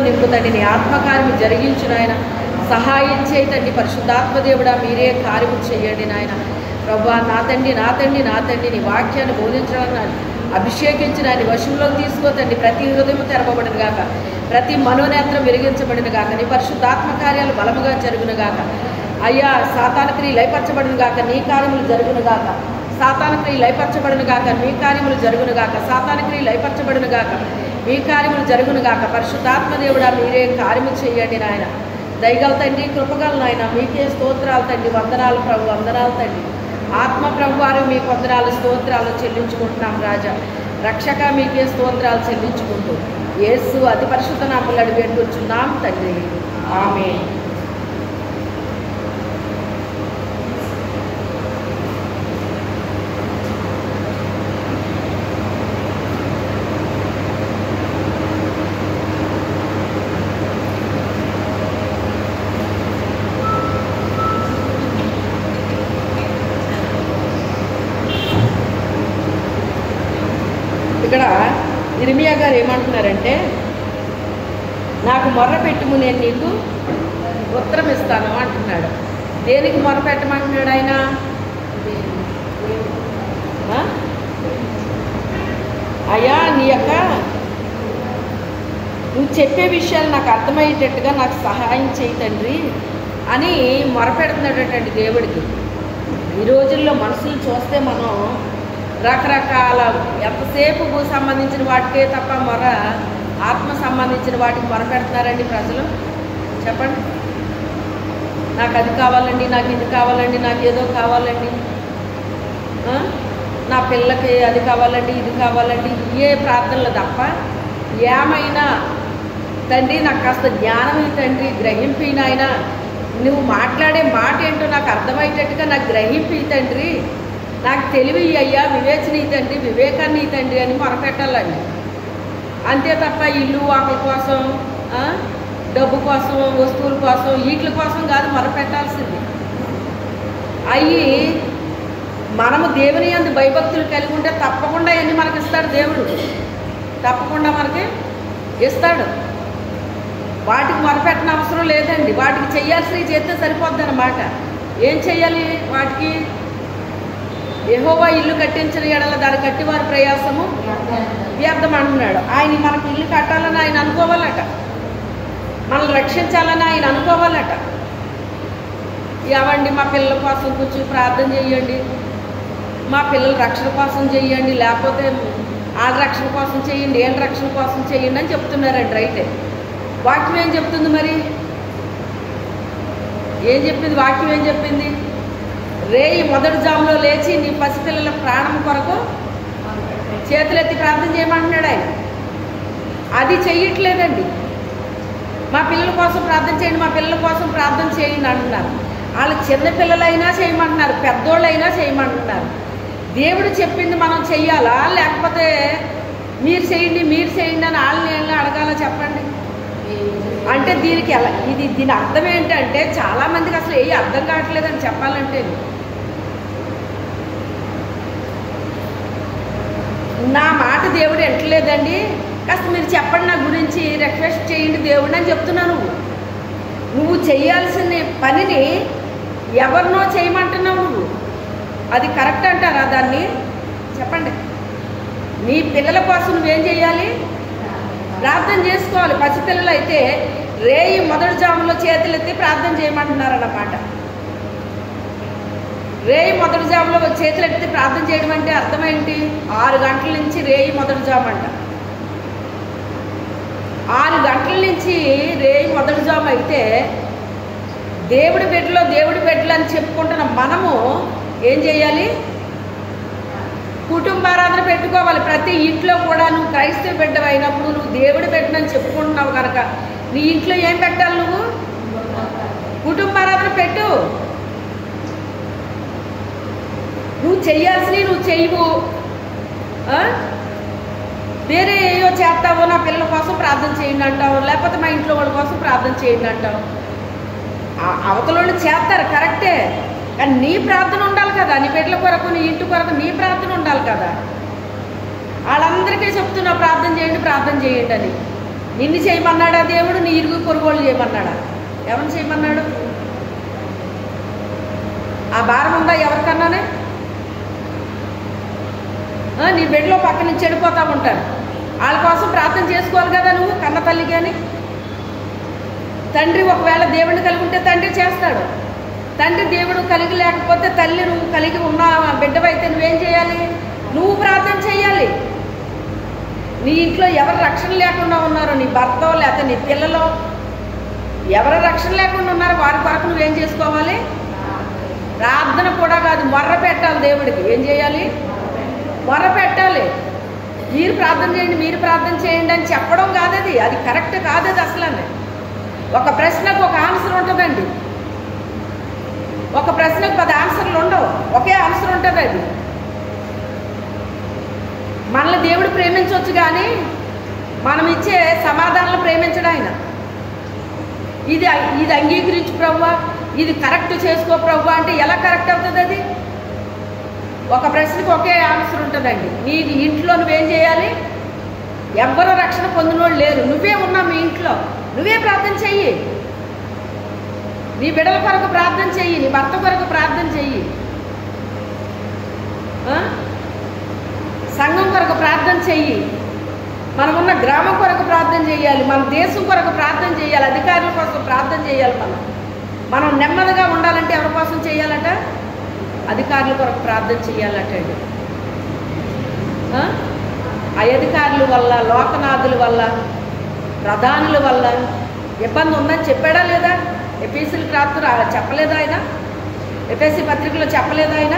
నింపు తండ్రి, నీ ఆత్మకార్యము జరిగించు నాయన. సహాయం చేయి తండ్రి. పరిశుద్ధాత్మ దేవుడా మీరే కార్యము చేయండి నాయన. ప్రభువా నా తండ్రి నా తండ్రి నా తండ్రి, నీ వాక్యాన్ని బోధించడానికి అభిషేకించిన ఆయన వశంలోకి తీసుకోతండి. ప్రతి హృదయం తెరవబడిన గాక, ప్రతి మనోనేత్రం వెలిగించబడిన గాక, నీ పరిశుద్ధాత్మ కార్యాలు బలముగా జరుగును గాక. అయ్యా సాతాను క్రియ లయపరచబడిన గాక, నీ కార్యములు జరుగును గాక. సాతాను క్రియ లయపరచబడిన గాక, నీ కార్యములు జరుగును గాక. సాతాను క్రియ లయపరచబడిన గాక, మీ కార్యములు జరుగును గాక. పరిశుద్ధాత్మ దేవుడా మీరే కార్యము చేయండి నాయన. దయగల తండ్రి, కృపగల నాయన, మీకే స్తోత్రాలు తండ్రి. వందనాలు ప్రభు, వందనాలు తండ్రి. ఆత్మ ప్రభు వారు మీకు వందనాలు స్తోత్రాలు చెల్లించుకుంటున్నాం రాజా. రక్షక మీకే స్తోత్రాలు చెల్లించుకుంటూ యేసు అతి పరిశుద్ధ నామములో అడిగి వేడుకొంచున్నాం తండ్రి. ఆమేన్. ఇక్కడ ఇర్మియా గారు ఏమంటున్నారంటే, నాకు మొర్ర పెట్టుము నేను నీకు ఉత్తరం ఇస్తాను అంటున్నాడు. దేనికి మొర్ర పెట్టమంటున్నాడు ఆయన? అయ్యా నీ యొక్క నువ్వు చెప్పే విషయాలు నాకు అర్థమయ్యేటట్టుగా నాకు సహాయం చేయి తండ్రి అని మొరపెడుతున్నాడటండి దేవుడికి. ఈ రోజుల్లో మనుషులు చూస్తే మనం రకరకాల ఎంతసేపు సంబంధించిన వాటికే తప్ప ఆత్మ సంబంధించిన వాటికి మొరపెడుతున్నారండి ప్రజలు. చెప్పండి, నాకు అది కావాలండి, నాకు ఇది కావాలండి, నాకు ఏదో కావాలండి, నా పిల్లకి అది కావాలండి, ఇది కావాలండి, ఏ ప్రార్థనలు తప్ప ఏమైనా తండ్రి నాకు కాస్త జ్ఞానం తండ్రి, గ్రహింపినైనా నువ్వు మాట్లాడే మాట ఏంటో నాకు అర్థమయ్యేటట్టుగా నాకు గ్రహింపి తండ్రి, నాకు తెలివి అయ్యా, వివేచన తండ్రి, వివేకాన్ని తండ్రి అని మొరపెట్టాలండి. అంతే తప్ప ఇల్లు వాకుల కోసం, డబ్బు కోసం, వస్తువుల కోసం, వీటి కోసం కాదు మొరపెట్టాల్సింది. అవి మనము దేవుని యందు భయభక్తులు కలిగి ఉంటే తప్పకుండా అన్నీ మనకి ఇస్తాడు దేవుడు, తప్పకుండా మనకి ఇస్తాడు. వాటికి మొరపెట్టిన అవసరం లేదండి. వాటికి చెయ్యాల్సినవి చేస్తే సరిపోద్ది అన్నమాట. ఏం చెయ్యాలి వాటికి? యెహోవా ఇల్లు కట్టించిన ఎడల దాన్ని కట్టి వారి ప్రయాసము వ్యర్థం అంటున్నాడు. ఆయన మనకి ఇల్లు కట్టాలని ఆయన అనుకోవాలట, మనల్ని రక్షించాలని ఆయన అనుకోవాలట. ఏవండి మా పిల్లల కోసం కూర్చొని ప్రార్థన చేయండి, మా పిల్లల రక్షణ కోసం చేయండి, లేకపోతే వాళ్ళ రక్షణ కోసం చేయండి, ఏం రక్షణ కోసం చేయండి అని చెప్తున్నారండి. రైటే. వాక్యం ఏం చెప్తుంది మరి? ఏం చెప్పింది వాక్యం? ఏం చెప్పింది? రేయి మొదటి జాములో లేచి నీ పసిపిల్లల ప్రాణం కొరకు చేతులెత్తి ప్రార్థన చేయమంటున్నాడు ఆయన. అది చెయ్యట్లేదండి. మా పిల్లల కోసం ప్రార్థన చేయండి, మా పిల్లల కోసం ప్రార్థన చేయండి అంటున్నారు. వాళ్ళు చిన్నపిల్లలైనా చేయమంటున్నారు, పెద్దోళ్ళైనా చేయమంటున్నారు. దేవుడు చెప్పింది మనం చెయ్యాలా, లేకపోతే మీరు చేయండి మీరు చేయండి అని వాళ్ళని ఏం అడగాలో చెప్పండి. అంటే దీనికి ఎలా దీని అర్థం ఏంటంటే చాలామందికి అసలు ఏ అర్థం కావట్లేదని చెప్పాలంటే, నా మాట దేవుడు ఎంటలేదండి, కాస్త మీరు చెప్పండి, నా గురించి రిక్వెస్ట్ చేయండి దేవుడిని అని చెప్తున్నాను. నువ్వు చేయాల్సిన పనిని ఎవరినో చేయమంటున్నావు నువ్వు. అది కరెక్ట్ అంటారా దాన్ని? చెప్పండి. నీ పిల్లల కోసం నువ్వేం చేయాలి? ప్రార్థన చేసుకోవాలి. పసిపిల్లలు అయితే రేయి మొదటి జాములో చేతులెత్తి ప్రార్థన చేయమంటున్నారన్నమాట. రేయి మొదటి జాములో చేతులెత్తి ప్రార్థన చేయడం అంటే అర్థం ఏంటి? 6 గంటల నుంచి రేయి మొదటి జాము అంట. 6 గంటల నుంచి రేయి మొదటి జాము అయితే దేవుడి బిడ్డలు అని చెప్పుకుంటున్న మనము ఏం చేయాలి? కుటుంబారాధన పెట్టుకోవాలి. ప్రతి ఇంట్లో కూడా నువ్వు క్రైస్తవ బిడ్డ అయినప్పుడు నువ్వు దేవుడి బిడ్డనని చెప్పుకుంటున్నావు కనుక నీ ఇంట్లో ఏం పెట్టాలి? నువ్వు కుటుంబారాధన పెట్టు. నువ్వు చెయ్యాల్సినవి నువ్వు చెయ్యవు, వేరే ఏయో చేస్తావో, నా పిల్లల కోసం ప్రార్థన చేయండి అంటావు, లేకపోతే మా ఇంట్లో వాళ్ళ కోసం ప్రార్థన చేయండి అంటావు. అవతల వాళ్ళు చేస్తారు కరెక్టే, కానీ నీ ప్రార్థన ఉండాలి కదా. నీ బిడ్డల కొరకు, నీ ఇంటి కొరకు నీ ప్రార్థన ఉండాలి కదా. వాళ్ళందరికీ చెప్తున్నావు ప్రార్థన చేయండి అని. నిన్ను చేయమన్నాడా దేవుడు? నీ ఇరుగు పొరుగోళ్ళు చేయమన్నాడా? ఎవరిని చేయమన్నాడు? ఆ భారం ఉందా ఎవరికన్నానే? నీ బెడ్లో పక్క నుంచి చెడిపోతూ ఉంటారు, వాళ్ళ కోసం ప్రార్థన చేసుకోవాలి కదా నువ్వు కన్న తల్లి. కానీ తండ్రి ఒకవేళ దేవుడిని కలిగి ఉంటే తండ్రి చేస్తాడు. తండ్రి దేవుడు కలిగి లేకపోతే తల్లి నువ్వు కలిగి ఉన్న బిడ్డవైతే నువ్వేం చేయాలి? నువ్వు ప్రార్థన చేయాలి. నీ ఇంట్లో ఎవరు రక్షణ లేకుండా ఉన్నారో, నీ భర్త లేకపోతే నీ పిల్లలో ఎవరు రక్షణ లేకుండా ఉన్నారో వారి కొరకు నువ్వేం చేసుకోవాలి? ప్రార్థన కూడా కాదు, మొర్ర పెట్టాలి దేవుడికి. ఏం చేయాలి? మొర్ర పెట్టాలి. మీరు ప్రార్థన చేయండి, మీరు ప్రార్థన చేయండి అని చెప్పడం కాదది. అది కరెక్ట్ కాదది అసలు. ఒక ప్రశ్నకు ఒక ఆన్సర్ ఉంటుందండి. ఒక ప్రశ్నకు 10 ఆన్సర్లు ఉండవు, ఒకే ఆన్సర్ ఉంటుంది. అది మనల్ని దేవుడు ప్రేమించవచ్చు, కానీ మనం ఇచ్చే సమాధానాలు ప్రేమించడం ఆయన. ఇది అంగీకరించు ప్రభువా, ఇది కరెక్ట్ చేసుకో ప్రభువా అంటే ఎలా కరెక్ట్ అవుతుంది? అది ఒక ప్రశ్నకు ఒకే ఆన్సర్ ఉంటుందండి. నీ ఇంట్లో నువ్వేం చేయాలి? ఎవ్వరూ రక్షణ పొందిన వాళ్ళు లేరు, నువ్వే ఉన్నావు మీ ఇంట్లో, నువ్వే ప్రార్థన చెయ్యి. నీ బిడ్డల కొరకు ప్రార్థన చెయ్యి, నీ భర్త కొరకు ప్రార్థన చెయ్యి, సంఘం కొరకు ప్రార్థన చెయ్యి, మనమున్న గ్రామం కొరకు ప్రార్థన చేయాలి, మన దేశం కొరకు ప్రార్థన చేయాలి, అధికారుల కోసం ప్రార్థన చేయాలి. మనం నెమ్మదిగా ఉండాలంటే ఎవరి కోసం చేయాలట? అధికారుల కొరకు ప్రార్థన చేయాలట. ఆ అధికారుల వల్ల, లోకనాథుల వల్ల, ప్రధానుల వల్ల ఇబ్బంది ఉందని చెప్పాడా లేదా? ఎఫెసీయులకు రాత్రి చెప్పలేదా ఆయన? ఎఫెసీ పత్రికలో చెప్పలేదా ఆయన?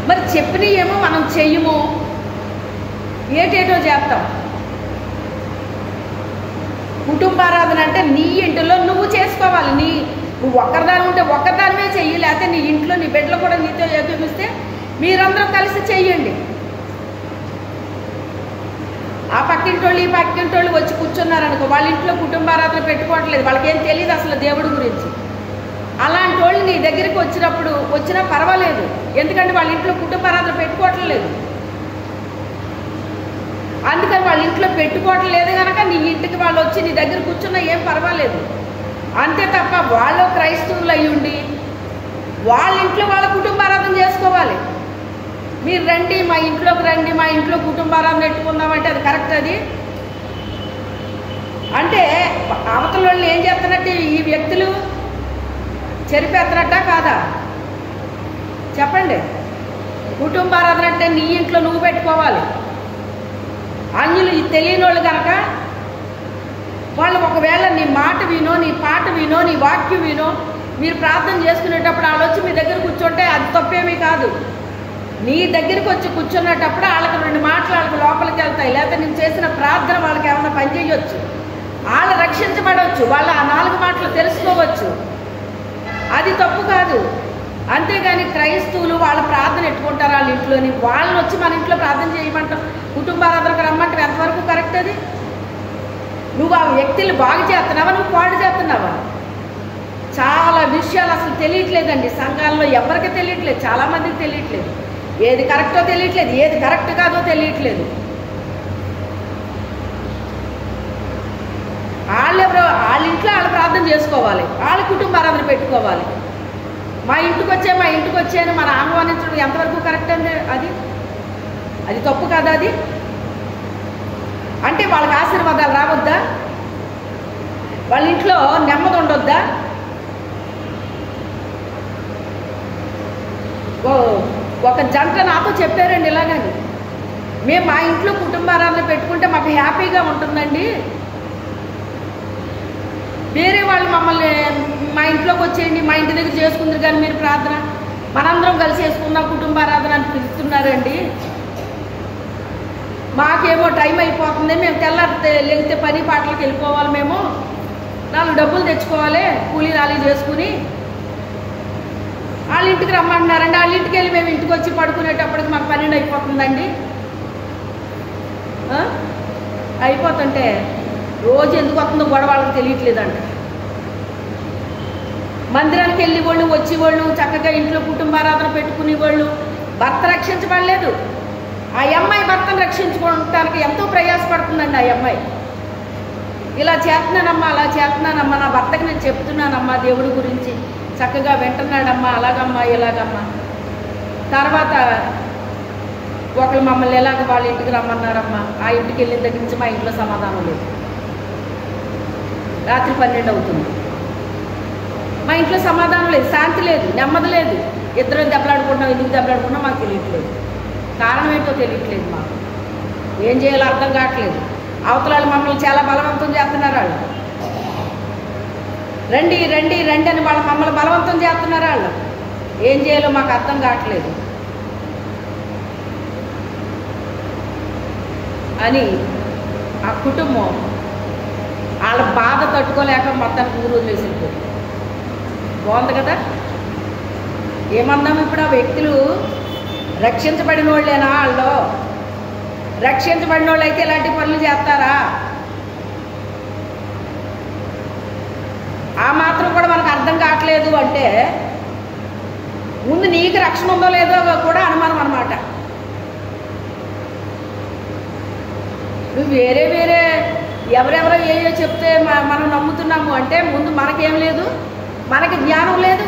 మరి చెప్పినవి ఏమో మనం చెయ్యము, ఏటేటో చేస్తాం. కుటుంబారాధన అంటే నీ ఇంటిలో నువ్వు చేసుకోవాలి. నువ్వు ఒక్కరిదాని ఉంటే ఒక్కరిదానివే చెయ్యి, లేకపోతే నీ ఇంట్లో నీ బిడ్డలు కూడా నీతో ఏకీపిస్తే మీరందరూ కలిసి చెయ్యండి. ఆ పక్కింటోళ్ళు ఈ పక్కింటోళ్ళు వచ్చి కూర్చున్నారనుకో, వాళ్ళ ఇంట్లో కుటుంబారాధన పెట్టుకోవట్లేదు, వాళ్ళకేం తెలియదు అసలు దేవుడి గురించి. అలాంటి వాళ్ళు నీ దగ్గరికి వచ్చినా పర్వాలేదు, ఎందుకంటే వాళ్ళ ఇంట్లో కుటుంబారాధన పెట్టుకోవట్లేదు. అందుకని వాళ్ళ ఇంట్లో పెట్టుకోవట్లేదు కనుక నీ ఇంటికి వాళ్ళు వచ్చి నీ దగ్గర కూర్చున్నా ఏం పర్వాలేదు. అంతే తప్ప వాళ్ళు క్రైస్తవులు అయ్యుండి వాళ్ళ ఇంట్లో వాళ్ళ కుటుంబారాధన చేసుకోవాలి. మీరు రండి మా ఇంట్లోకి రండి, మా ఇంట్లో కుటుంబారాధన పెట్టుకుందామంటే అది కరెక్ట్? అది అంటే అవతల వాళ్ళు ఏం చేస్తున్నట్టు ఈ వ్యక్తులు చెరిపేస్తున్నట్టా కాదా? చెప్పండి. కుటుంబారాధన అంటే నీ ఇంట్లో నువ్వు పెట్టుకోవాలి. అన్యులు తెలియని వాళ్ళు కనుక వాళ్ళు ఒకవేళ నీ మాట వినో, నీ పాట వినో, నీ వాక్యం వినో, మీరు ప్రార్థన చేసుకునేటప్పుడు వాళ్ళు వచ్చి మీ దగ్గర కూర్చుంటే అది తప్పేమీ కాదు. నీ దగ్గరికి వచ్చి కూర్చున్నప్పుడు వాళ్ళకి 2 మాటలు వాళ్ళకి లోపలికి వెళ్తాయి, లేకపోతే నేను చేసిన ప్రార్థన వాళ్ళకి ఏమైనా పనిచేయవచ్చు, వాళ్ళు రక్షించబడవచ్చు, వాళ్ళు ఆ 4 మాటలు తెలుసుకోవచ్చు. అది తప్పు కాదు. అంతేగాని క్రైస్తవులు వాళ్ళ ప్రార్థన ఎట్టుకుంటారు వాళ్ళ ఇంట్లోని, వాళ్ళని వచ్చి మన ఇంట్లో ప్రార్థన చేయమంటాం, కుటుంబారాధనకు రమ్మంటే ఎంతవరకు కరెక్ట్? అది నువ్వు ఆ వ్యక్తులు బాగు చేస్తున్నావా, నువ్వు పాడు చేస్తున్నావా? చాలా విషయాలు అసలు తెలియట్లేదండి సంఘాల్లో, ఎవరికి తెలియట్లేదు, చాలామందికి తెలియట్లేదు. ఏది కరెక్టో తెలియట్లేదు, ఏది కరెక్ట్ కాదో తెలియట్లేదు. వాళ్ళ ఇంట్లో వాళ్ళు ప్రార్థన చేసుకోవాలి, వాళ్ళ కుటుంబారాధన పెట్టుకోవాలి. మా ఇంటికి వచ్చాను మన ఆహ్వానించడం ఎంతవరకు కరెక్ట్ అండి? అది తప్పు కదా? అది అంటే వాళ్ళకి ఆశీర్వాదాలు రావద్దా? వాళ్ళ ఇంట్లో నెమ్మది ఉండొద్దా? ఒక జంట నాతో చెప్పారండి ఇలాగని, మేము మా ఇంట్లో కుటుంబారాధన పెట్టుకుంటే మాకు హ్యాపీగా ఉంటుందండి, వేరే వాళ్ళు మమ్మల్ని మా ఇంట్లోకి వచ్చేయండి, మా ఇంటి దగ్గర చేసుకుందరు కానీ మీరు ప్రార్థన మనందరం కలిసి చేసుకున్నాం కుటుంబారాధన అని పిలుస్తున్నారండి, మాకేమో టైం అయిపోతుంది, మేము తెల్లారితే లేకపోతే పని పాటలకు వెళ్ళిపోవాలి, మేము 4 డబ్బులు తెచ్చుకోవాలి, కూలీ నాలి చేసుకుని వాళ్ళ ఇంటికి రమ్మంటున్నారండి. వాళ్ళ ఇంటికి వెళ్ళి మేము ఇంటికి వచ్చి పడుకునేటప్పటికి మాకు 12 అయిపోతుందండి. అయిపోతుంటే రోజు ఎందుకు వస్తుందో గొడవ వాళ్ళకి తెలియట్లేదంట. మందిరానికి వెళ్ళి వాళ్ళు వచ్చేవాళ్ళు, చక్కగా ఇంట్లో కుటుంబారాధన పెట్టుకునే వాళ్ళు, భర్త రక్షించబడలేదు, ఆ అమ్మాయి భర్తను రక్షించుకోవటానికి ఎంతో ప్రయాసపడుతుందండి. ఆ అమ్మాయి ఇలా చేస్తున్నానమ్మా, అలా చేస్తున్నానమ్మా, నా భర్తకి నేను చెప్తున్నానమ్మా దేవుడి గురించి, చక్కగా వింటున్నాడమ్మా, అలాగమ్మా ఇలాగమ్మా. తర్వాత ఒకళ్ళు మమ్మల్ని ఎలాగ వాళ్ళ ఇంటికి రమ్మన్నారమ్మా, ఆ ఇంటికి వెళ్ళిన దగ్గర నుంచి మా ఇంట్లో సమాధానం లేదు. రాత్రి 12 అవుతుంది, మా ఇంట్లో సమాధానం లేదు, శాంతి లేదు, నెమ్మది లేదు. ఇద్దరం దెబ్బలాడుకుంటున్నాం, ఎందుకు దెబ్బలాడుకున్నాం మాకు తెలియట్లేదు, కారణం ఏంటో తెలియట్లేదు, మాకు ఏం చేయాలో అర్థం కావట్లేదు. అవతలాలు మమ్మల్ని చాలా బలవంతం చేస్తున్నారు. వాళ్ళు రండి రండి రండి అని వాళ్ళు మమ్మల్ని బలవంతం చేస్తున్నారు. వాళ్ళు ఏం చేయాలో మాకు అర్థం కావట్లేదు అని ఆ కుటుంబం వాళ్ళ బాధ తట్టుకోలేక మొత్తానికి ఊరు వదిలేసిపోయింది. బాగుంది కదా. ఏమన్నాము ఇప్పుడు? ఆ వ్యక్తులు రక్షించబడిన వాళ్ళేనా? వాళ్ళు రక్షించబడిన వాళ్ళు అయితే ఇలాంటి పనులు చేస్తారా? ఆ మాత్రం కూడా మనకు అర్థం కావట్లేదు అంటే ముందు నీకు రక్షణ ఉందో లేదో కూడా అనుమానం అన్నమాట. నువ్వు వేరే వేరే ఎవరెవరో ఏయో చెప్తే మనం నమ్ముతున్నాము అంటే ముందు మనకేం లేదు, మనకి జ్ఞానం లేదు.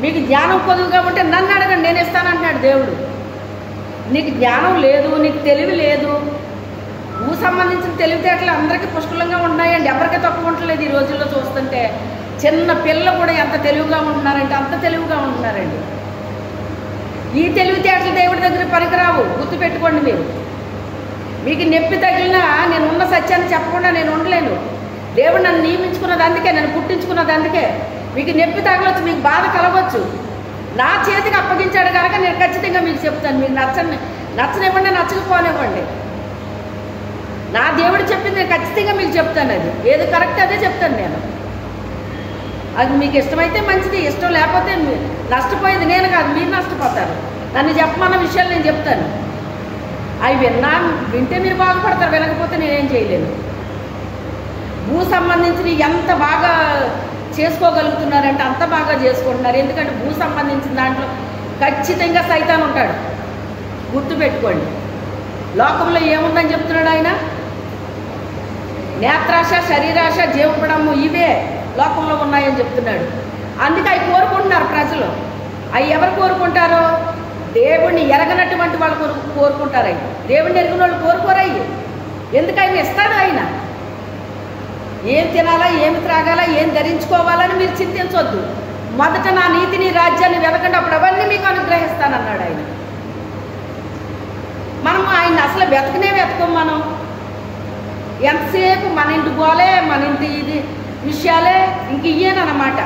మీకు జ్ఞానం పొదువుగా ఉంటే నన్ను అడగండి, నేను ఇస్తానంటున్నాడు దేవుడు. నీకు జ్ఞానం లేదు, నీకు తెలివి లేదు. నువ్వు సంబంధించిన తెలివితేటలు అందరికీ పుష్కలంగా ఉన్నాయండి, ఎవరికీ తక్కువ ఉండలేదు. ఈ రోజుల్లో చూస్తుంటే చిన్న పిల్లలు కూడా ఎంత తెలివిగా ఉంటున్నారంటే అంత తెలివిగా ఉంటున్నారండి. ఈ తెలివితేటలు దేవుడి దగ్గర పనికిరావు, గుర్తుపెట్టుకోండి. మీకు నొప్పి తగిలినా నేను ఉన్న సత్యాన్ని చెప్పకుండా నేను ఉండలేను. దేవుడు నన్ను నియమించుకున్నది అందుకే, నన్ను పుట్టించుకున్నది అందుకే. మీకు నొప్పి తగలవచ్చు, మీకు బాధ కలవచ్చు, నా చేతికి అప్పగించాడు కనుక నేను ఖచ్చితంగా మీకు చెప్తాను. మీకు నచ్చనివ్వండి, నచ్చకపోనివ్వండి, నా దేవుడు చెప్పింది నేను ఖచ్చితంగా మీకు చెప్తాను. అది ఏది కరెక్ట్ అదే చెప్తాను నేను. అది మీకు ఇష్టమైతే మంచిది, ఇష్టం లేకపోతే నష్టపోయేది నేను కాదు, మీరు నష్టపోతారు. నన్ను చెప్పమన్న విషయాలు నేను చెప్తాను. అవి వింటే మీరు బాగుపడతారు, వినకపోతే నేనేం చేయలేను. భూ సంబంధించిన ఎంత బాగా చేసుకోగలుగుతున్నారంటే అంత బాగా చేసుకుంటున్నారు. ఎందుకంటే భూ సంబంధించిన దాంట్లో ఖచ్చితంగా సైతాన్ ఉంటాడు, గుర్తుపెట్టుకోండి. లోకంలో ఏముందని చెప్తున్నాడు ఆయన? నేత్రాశ, శరీరాశ, జీవపడము, ఇవే లోకంలో ఉన్నాయని చెప్తున్నాడు. అందుకే అవి కోరుకుంటున్నారు ప్రజలు. అవి ఎవరు కోరుకుంటారో? దేవుణ్ణి ఎరగనటువంటి వాళ్ళు కోరుకుంటారు. అవి దేవుణ్ణి ఎరిగిన వాళ్ళు కోరుకోరు. అయ్యి ఎందుకు ఆయన ఇస్తాడు. ఆయన ఏం తినాలా, ఏమి త్రాగాలా, ఏం ధరించుకోవాలని మీరు చింతించవద్దు. మొదట నా నీతిని, రాజ్యాన్ని వెతకండి, అప్పుడు అవన్నీ మీకు అనుగ్రహిస్తానన్నాడు ఆయన. మనం ఆయన అసలు వెతకం. మనం ఎంతసేపు మన ఇంటి గోలే, మన ఇంటి ఇది విషయాలే, ఇంక ఇయ్యేనమాట.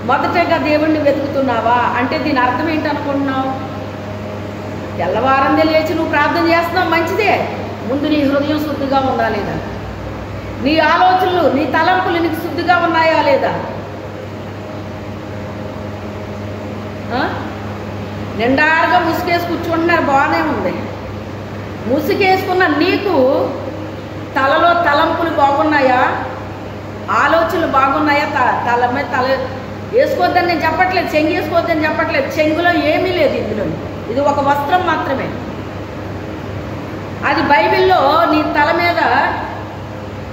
మొదటగా దేవుణ్ణి వెతుకుతున్నావా అంటే దీని అర్థం ఏంటనుకుంటున్నావు? తెల్లవారందే లేచి నువ్వు ప్రార్థన చేస్తున్నావు, మంచిదే. ముందు నీ హృదయం శుద్ధిగా ఉందా లేదా? నీ ఆలోచనలు, నీ తలంపులు నీకు శుద్ధిగా ఉన్నాయా లేదా? నిండారుగా ముసుగేసి కూర్చుంటున్నారు, బాగానే ఉంది. ముసుగేసుకున్న నీకు తలలో తలంపులు బాగున్నాయా? ఆలోచనలు బాగున్నాయా? తల మీద తల వేసుకోవద్దని నేను చెప్పట్లేదు, చెంగు వేసుకోవద్దని చెప్పట్లేదు. చెంగులో ఏమీ లేదు ఇందులో, ఇది ఒక వస్త్రం మాత్రమే. అది బైబిల్లో నీ తల మీద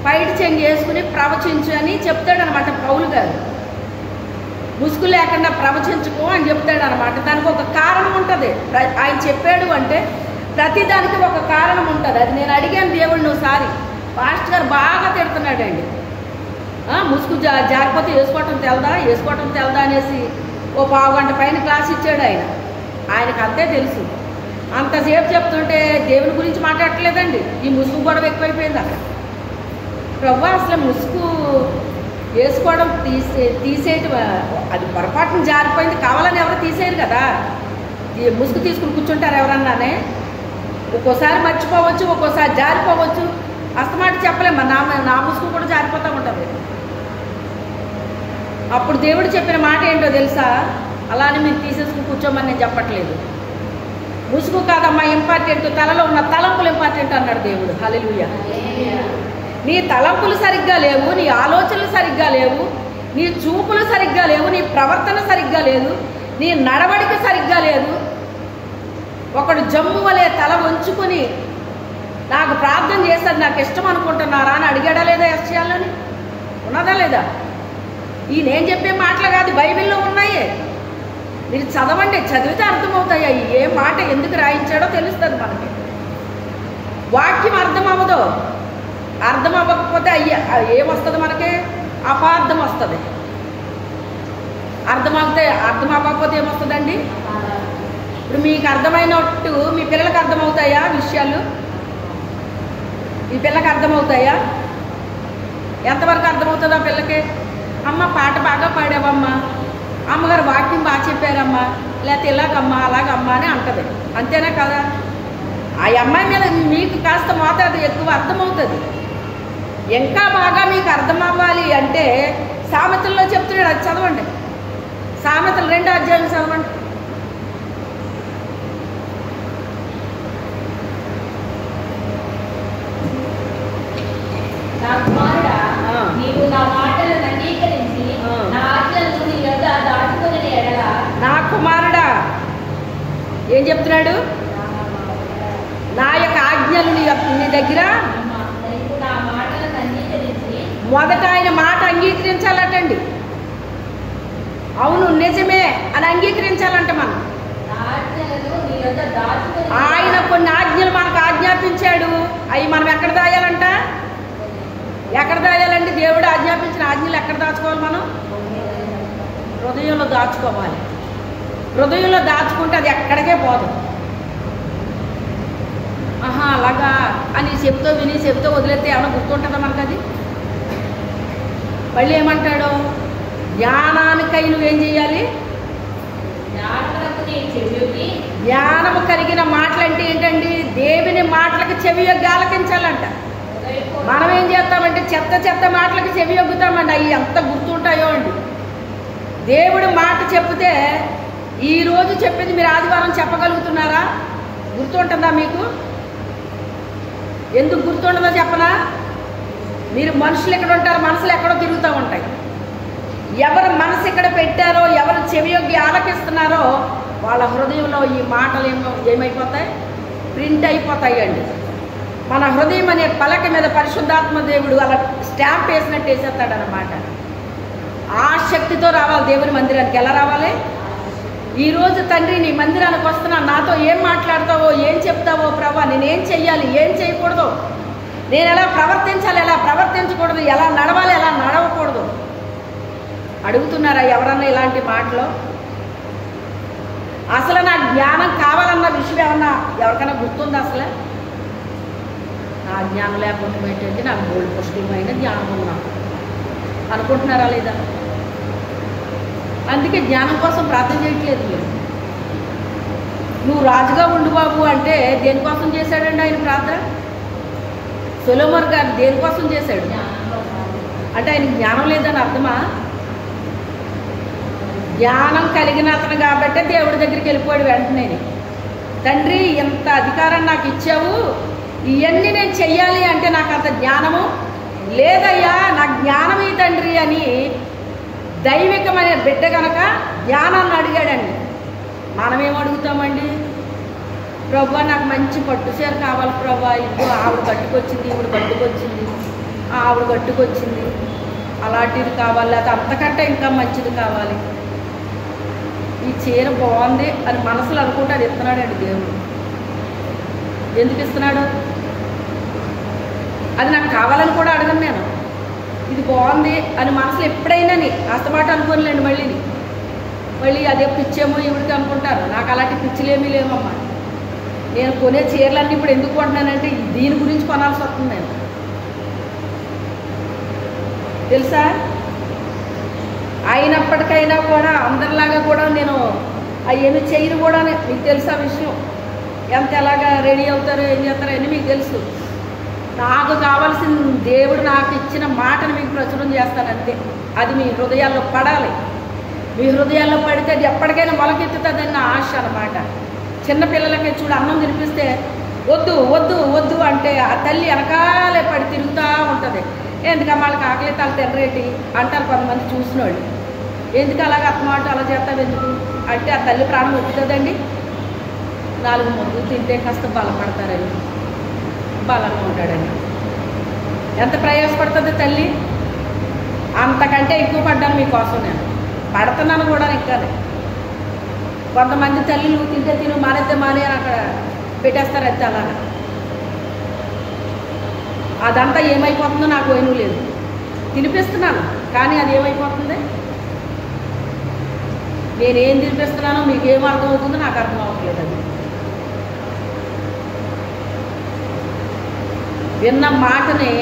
పైటి చెంగు వేసుకుని ప్రవచించు అని చెప్తాడనమాట పౌలు గారు. ముసుగు లేకుండా ప్రవచించుకో అని చెప్తాడనమాట. దానికి ఒక కారణం ఉంటుంది. ఆయన చెప్పాడు అంటే ప్రతిదానికి ఒక కారణం ఉంటుంది. అది నేను అడిగాను దేవుడిని ఒకసారి. పాస్టర్ గారు బాగా తిడుతున్నాడండి, ముసుగు జారిపోతే వేసుకోవటం తెలదా అనేసి ఓ పావుగంట పైన క్లాస్ ఇచ్చాడు ఆయన. ఆయనకు అంతే తెలుసు. అంతసేపు చెప్తుంటే దేవుని గురించి మాట్లాడట్లేదండి. ఈ ముసుగు గొడవ ఎక్కువైపోయింది అక్కడ. ప్రభు అసలు ముసుగు వేసుకోవడం తీసేయటం అది పొరపాటున జారిపోయింది, కావాలని ఎవరు తీసేయరు కదా. ముసుగు తీసుకుని కూర్చుంటారు ఎవరన్నానే. ఒక్కోసారి మర్చిపోవచ్చు, ఒక్కోసారి జారిపోవచ్చు, అస్తమాట చెప్పలేము. నా ముసుగు కూడా జారిపోతూ ఉంటుంది. అప్పుడు దేవుడు చెప్పిన మాట ఏంటో తెలుసా? అలానే మీరు తీసేసుకుని కూర్చోమని నేను చెప్పట్లేదు. ముసుగు కాదమ్మా ఇంపార్టెంట్, తలలో ఉన్న తలంపులు ఇంపార్టెంట్ అన్నాడు దేవుడు. హల్లెలూయా. నీ తలంపులు సరిగ్గా లేవు, నీ ఆలోచనలు సరిగ్గా లేవు, నీ చూపులు సరిగ్గా లేవు, నీ ప్రవర్తన సరిగ్గా లేదు, నీ నడవడిక సరిగ్గా లేదు. ఒకడు జమ్ము వలె తల వంచుకొని నాకు ప్రార్థన చేశారు, నాకు ఇష్టం అనుకుంటున్నారా అని అడిగాడా లేదా యెషయాలోని? ఉన్నదా లేదా? ఈ నేను చెప్పే మాటలు కాదు, బైబిల్లో ఉన్నాయి. మీరు చదవండి, చదివితే అర్థమవుతాయి. ఏ మాట ఎందుకు రాయించాడో తెలుస్తుంది మనకి. వాక్యం అర్థం అవ్వదు. అర్థం అవ్వకపోతే ఏమొస్తుంది మనకి? అపార్థం వస్తుంది. అర్థం అవ్వకపోతే ఏమొస్తుందండి? ఇప్పుడు మీకు అర్థమైనట్టు మీ పిల్లలకు అర్థమవుతాయా విషయాలు? మీ పిల్లకి అర్థమవుతాయా? ఎంతవరకు అర్థమవుతుందా పిల్లకి? అమ్మ పాట బాగా పాడావమ్మా, అమ్మగారు వాక్యం బాగా చెప్పారమ్మా, లేకపోతే ఇలాగమ్మా అలాగమ్మా అని అంటది. అంతేనా కదా? ఆ అమ్మాయి మీద మీకు కాస్త మోతాదు ఎక్కువ అర్థమవుతుంది. ఇంకా బాగా మీకు అర్థం అవ్వాలి అంటే సామెతల్లో చెప్తున్నాడు, అది చదవండి. సామెతలు 2వ అధ్యాయం చదవండి. నా కుమారుడా, నీవు నా మాటలను అంగీకరించి నా ఆజ్ఞలను నీ యొద్ద దాటుకొనిన ఎడల. నా కుమారుడా ఏం చెప్తున్నాడు? నా యొక్క ఆజ్ఞలు నీ దగ్గర నా మాటలను అంగీకరించి. మొదట ఆయన మాట అంగీకరించాలటండి. అవును నిజమే అని అంగీకరించాలంట మనం. నా ఆజ్ఞలను నీ యొద్ద దాటుకొని. ఆయన కొన్ని ఆజ్ఞలు మనకు ఆజ్ఞాపించాడు. అవి మనం ఎక్కడ దాయాలంట? ఎక్కడ దాయాలంటే దేవుడు ఆజ్ఞాపించిన ఆజ్ఞలు ఎక్కడ దాచుకోవాలి? మనం హృదయంలో దాచుకోవాలి. హృదయంలో దాచుకుంటే అది ఎక్కడికే పోదు. ఆహా అలాగా అని చెప్తూ వదిలేస్తే ఏమైనా గుర్తుంటుందా మనకు? అది మళ్ళీ ఏమంటాడు? జ్ఞానానికై నువ్వేం చేయాలి? జ్ఞానము కలిగిన మాటలు అంటే ఏంటండి? దేవుని మాటలకు చెవి యొగ్గి ఆలకించాలంట. మనం ఏం చేస్తామంటే చెత్త మాటలకు చెవి యొగ్గుతామండి. అవి ఎంత గుర్తుంటాయో అండి. దేవుడు మాట చెప్తే ఈరోజు చెప్పింది మీరు ఆదివారం చెప్పగలుగుతున్నారా? గుర్తుంటుందా మీకు? ఎందుకు గుర్తుండదో చెప్పనా? మీరు మనుషులు ఎక్కడ ఉంటారు, మనసులు ఎక్కడో తిరుగుతూ ఉంటాయి. ఎవరు మనసు ఎక్కడ పెట్టారో, ఎవరు చెవి యొగ్గి ఆలకిస్తున్నారో వాళ్ళ హృదయంలో ఈ మాటలు ఏమైపోతాయి? ప్రింట్ అయిపోతాయి అండి. మన హృదయం అనే పలక మీద పరిశుద్ధాత్మ దేవుడు అలా స్టాంప్ వేసినట్టు వేసేస్తాడనమాట. ఆ శక్తితో రావాలి దేవుని మందిరానికి. ఎలా రావాలి? ఈరోజు తండ్రి నీ మందిరానికి వస్తున్నా, నాతో ఏం మాట్లాడతావో, ఏం చెప్తావో ప్రభా, నేనేం చెయ్యాలి, ఏం చేయకూడదు, నేను ఎలా ప్రవర్తించాలి, ఎలా ప్రవర్తించకూడదు, ఎలా నడవాలి, ఎలా నడవకూడదు అడుగుతున్నారా ఎవరన్నా ఇలాంటి మాటలు? అసలు నాకు జ్ఞానం కావాలన్న విషయం ఏమన్నా ఎవరికైనా గుర్తుందా? అసలు నా జ్ఞానం లేకుండా ఏంటంటే నాకు గోల్డ్ పుష్టిమైన జ్ఞానం ఉన్నా అనుకుంటున్నారా లేదా? అందుకే జ్ఞానం కోసం ప్రార్థన చేయట్లేదు మీరు. నువ్వు రాజుగా ఉండు బాబు అంటే దేనికోసం చేశాడండి ఆయన ప్రార్థన? సొలొమోను గారు దేనికోసం చేశాడు అంటే ఆయన జ్ఞానం లేదని అర్థమా? జ్ఞానం కలిగిన అతను కాబట్టే దేవుడి దగ్గరికి వెళ్ళిపోయాడు వెంటనే. తండ్రి ఇంత అధికారం నాకు ఇచ్చావు, ఇవన్నీ నేను చెయ్యాలి అంటే నాకు అంత జ్ఞానము లేదయ్యా, నాకు జ్ఞానం ఈ తండ్రి అని దైవికమైన బిడ్డ కనుక జ్ఞానాన్ని అడిగాడండి. మనమేం అడుగుతామండి? ప్రభు నాకు మంచి పట్టు చీర కావాలి ప్రభా, ఇప్పుడు ఆవిడ కట్టుకొచ్చింది, ఈవిడ కట్టుకొచ్చింది, ఆవిడ కట్టుకొచ్చింది, అలాంటిది కావాలి, లేకపోతే అంతకంటే ఇంకా మంచిది కావాలి, ఈ చీర బాగుంది అని మనసులో అనుకుంటే అది ఇస్తున్నాడండి దేవుడు. ఎందుకు ఇస్తున్నాడు? అది నాకు కావాలని కూడా అడగను నేను. ఇది బాగుంది అని మనసులో ఎప్పుడైనా అస్తమాట అనుకోనిలేండి. మళ్ళీ అదే పిచ్చేమో ఈవిడికి అనుకుంటారు. నాకు అలాంటి పిచ్చిలేమీ లేవమ్మా. నేను కొనే చీరలన్నీ ఇప్పుడు ఎందుకు కొంటున్నానంటే దీని గురించి కొనాల్సి వస్తుంది. నేను తెలుసా, అయినప్పటికైనా కూడా అందరిలాగా కూడా నేను అవన్నీ చేయను కూడా. మీకు తెలుసా విషయం? ఎంత ఎలాగా రెడీ అవుతారో ఏం చేస్తారో అని మీకు తెలుసు. నాకు కావాల్సిన దేవుడు నాకు ఇచ్చిన మాటను మీకు ప్రచురం చేస్తానంతే. అది మీ హృదయాల్లో పడాలి. మీ హృదయాల్లో పడితే అది ఎప్పటికైనా మొలకెత్తుతుందని నా ఆశ అన్నమాట. చిన్నపిల్లలకి చూడు, అన్నం తినిపిస్తే వద్దు వద్దు వద్దు అంటే ఆ తల్లి వెనకాలే పడి తిరుగుతూ ఉంటుంది. ఎందుకమ్మా వాళ్ళకి ఆకలి తాళ్ళు తినరేటి అంటారు కొంతమంది చూసిన వాళ్ళు. ఎందుకు అలాగ అత్తమాట అలా చేస్తావు ఎందుకు అంటే ఆ తల్లి ప్రాణం వస్తుందండి. 4 ముద్దలు తింటే కాస్త బలపడతారని, బలంగా ఉంటాడని. ఎంత ప్రయాసపడుతుంది తల్లి? అంతకంటే ఎక్కువ పడ్డాను మీకోసం, నేను పడుతున్నాను కూడా. ఇంకా కొంతమంది తల్లిలు తింటే తిను, మానేస్తే మానే అని అక్కడ పెట్టేస్తారు. అయితే అలాగా అదంతా ఏమైపోతుందో నాకు ఏమీ లేదు. తినిపిస్తున్నాను కానీ అది ఏమైపోతుంది? నేనేం తినిపిస్తున్నానో మీకు ఏం అర్థమవుతుందో నాకు అర్థం అవ్వట్లేదు. అది విన్న మాటని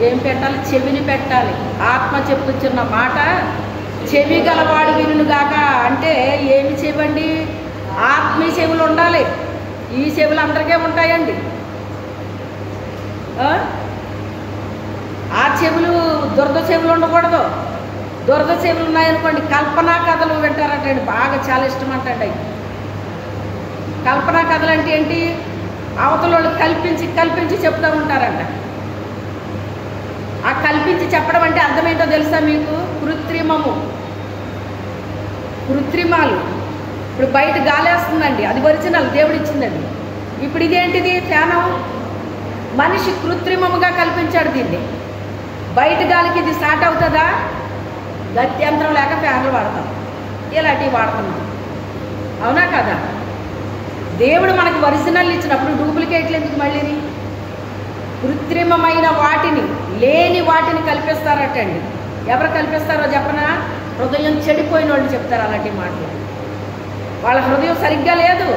ఏం పెట్టాలి? చెవిని పెట్టాలి. ఆత్మ చెప్పుచున్న మాట చెవి గలవాడు వినుగాక. అంటే ఏమి చెవండి? ఆత్మీయ చెవులు ఉండాలి. ఈ చెవులు అందరికీ ఉంటాయండి. ఆ చెవులు దురద చెవులు ఉండకూడదు. దురద చెవులు ఉన్నాయనుకోండి, కల్పనా కథలు వింటారటండి. బాగా చాలా ఇష్టం అంటండి అవి. కల్పనా కథలు అంటే ఏంటి? అవతల వాళ్ళు కల్పించి చెప్తూ ఉంటారంట. ఆ కల్పించి చెప్పడం అంటే అర్థం ఏంటో తెలుసా మీకు? కృత్రిమాలు. ఇప్పుడు బయట గాలేస్తుందండి, అది ఒరిజినల్, దేవుడు ఇచ్చిందండి. ఇప్పుడు ఇదేంటిది? ఫ్యానం. మనిషి కృత్రిమముగా కల్పించాడు దీన్ని. బయట గాలికి ఇది స్టార్ట్ అవుతుందా? గత్యంతరం లేక ఫ్యాన్లు వాడతాం, ఇలాంటివి వాడుతున్నాం. అవునా కదా? దేవుడు మనకు ఒరిజినల్ ఇచ్చినప్పుడు డూప్లికేట్లు ఎందుకు? మళ్ళీని కృత్రిమమైన వాటిని, లేని వాటిని కల్పిస్తారటండి. ఎవరు కల్పిస్తారో చెప్పనా? హృదయం చెడిపోయిన వాళ్ళు చెప్తారు అలాంటి మాటలు. వాళ్ళ హృదయం సరిగ్గా లేదు.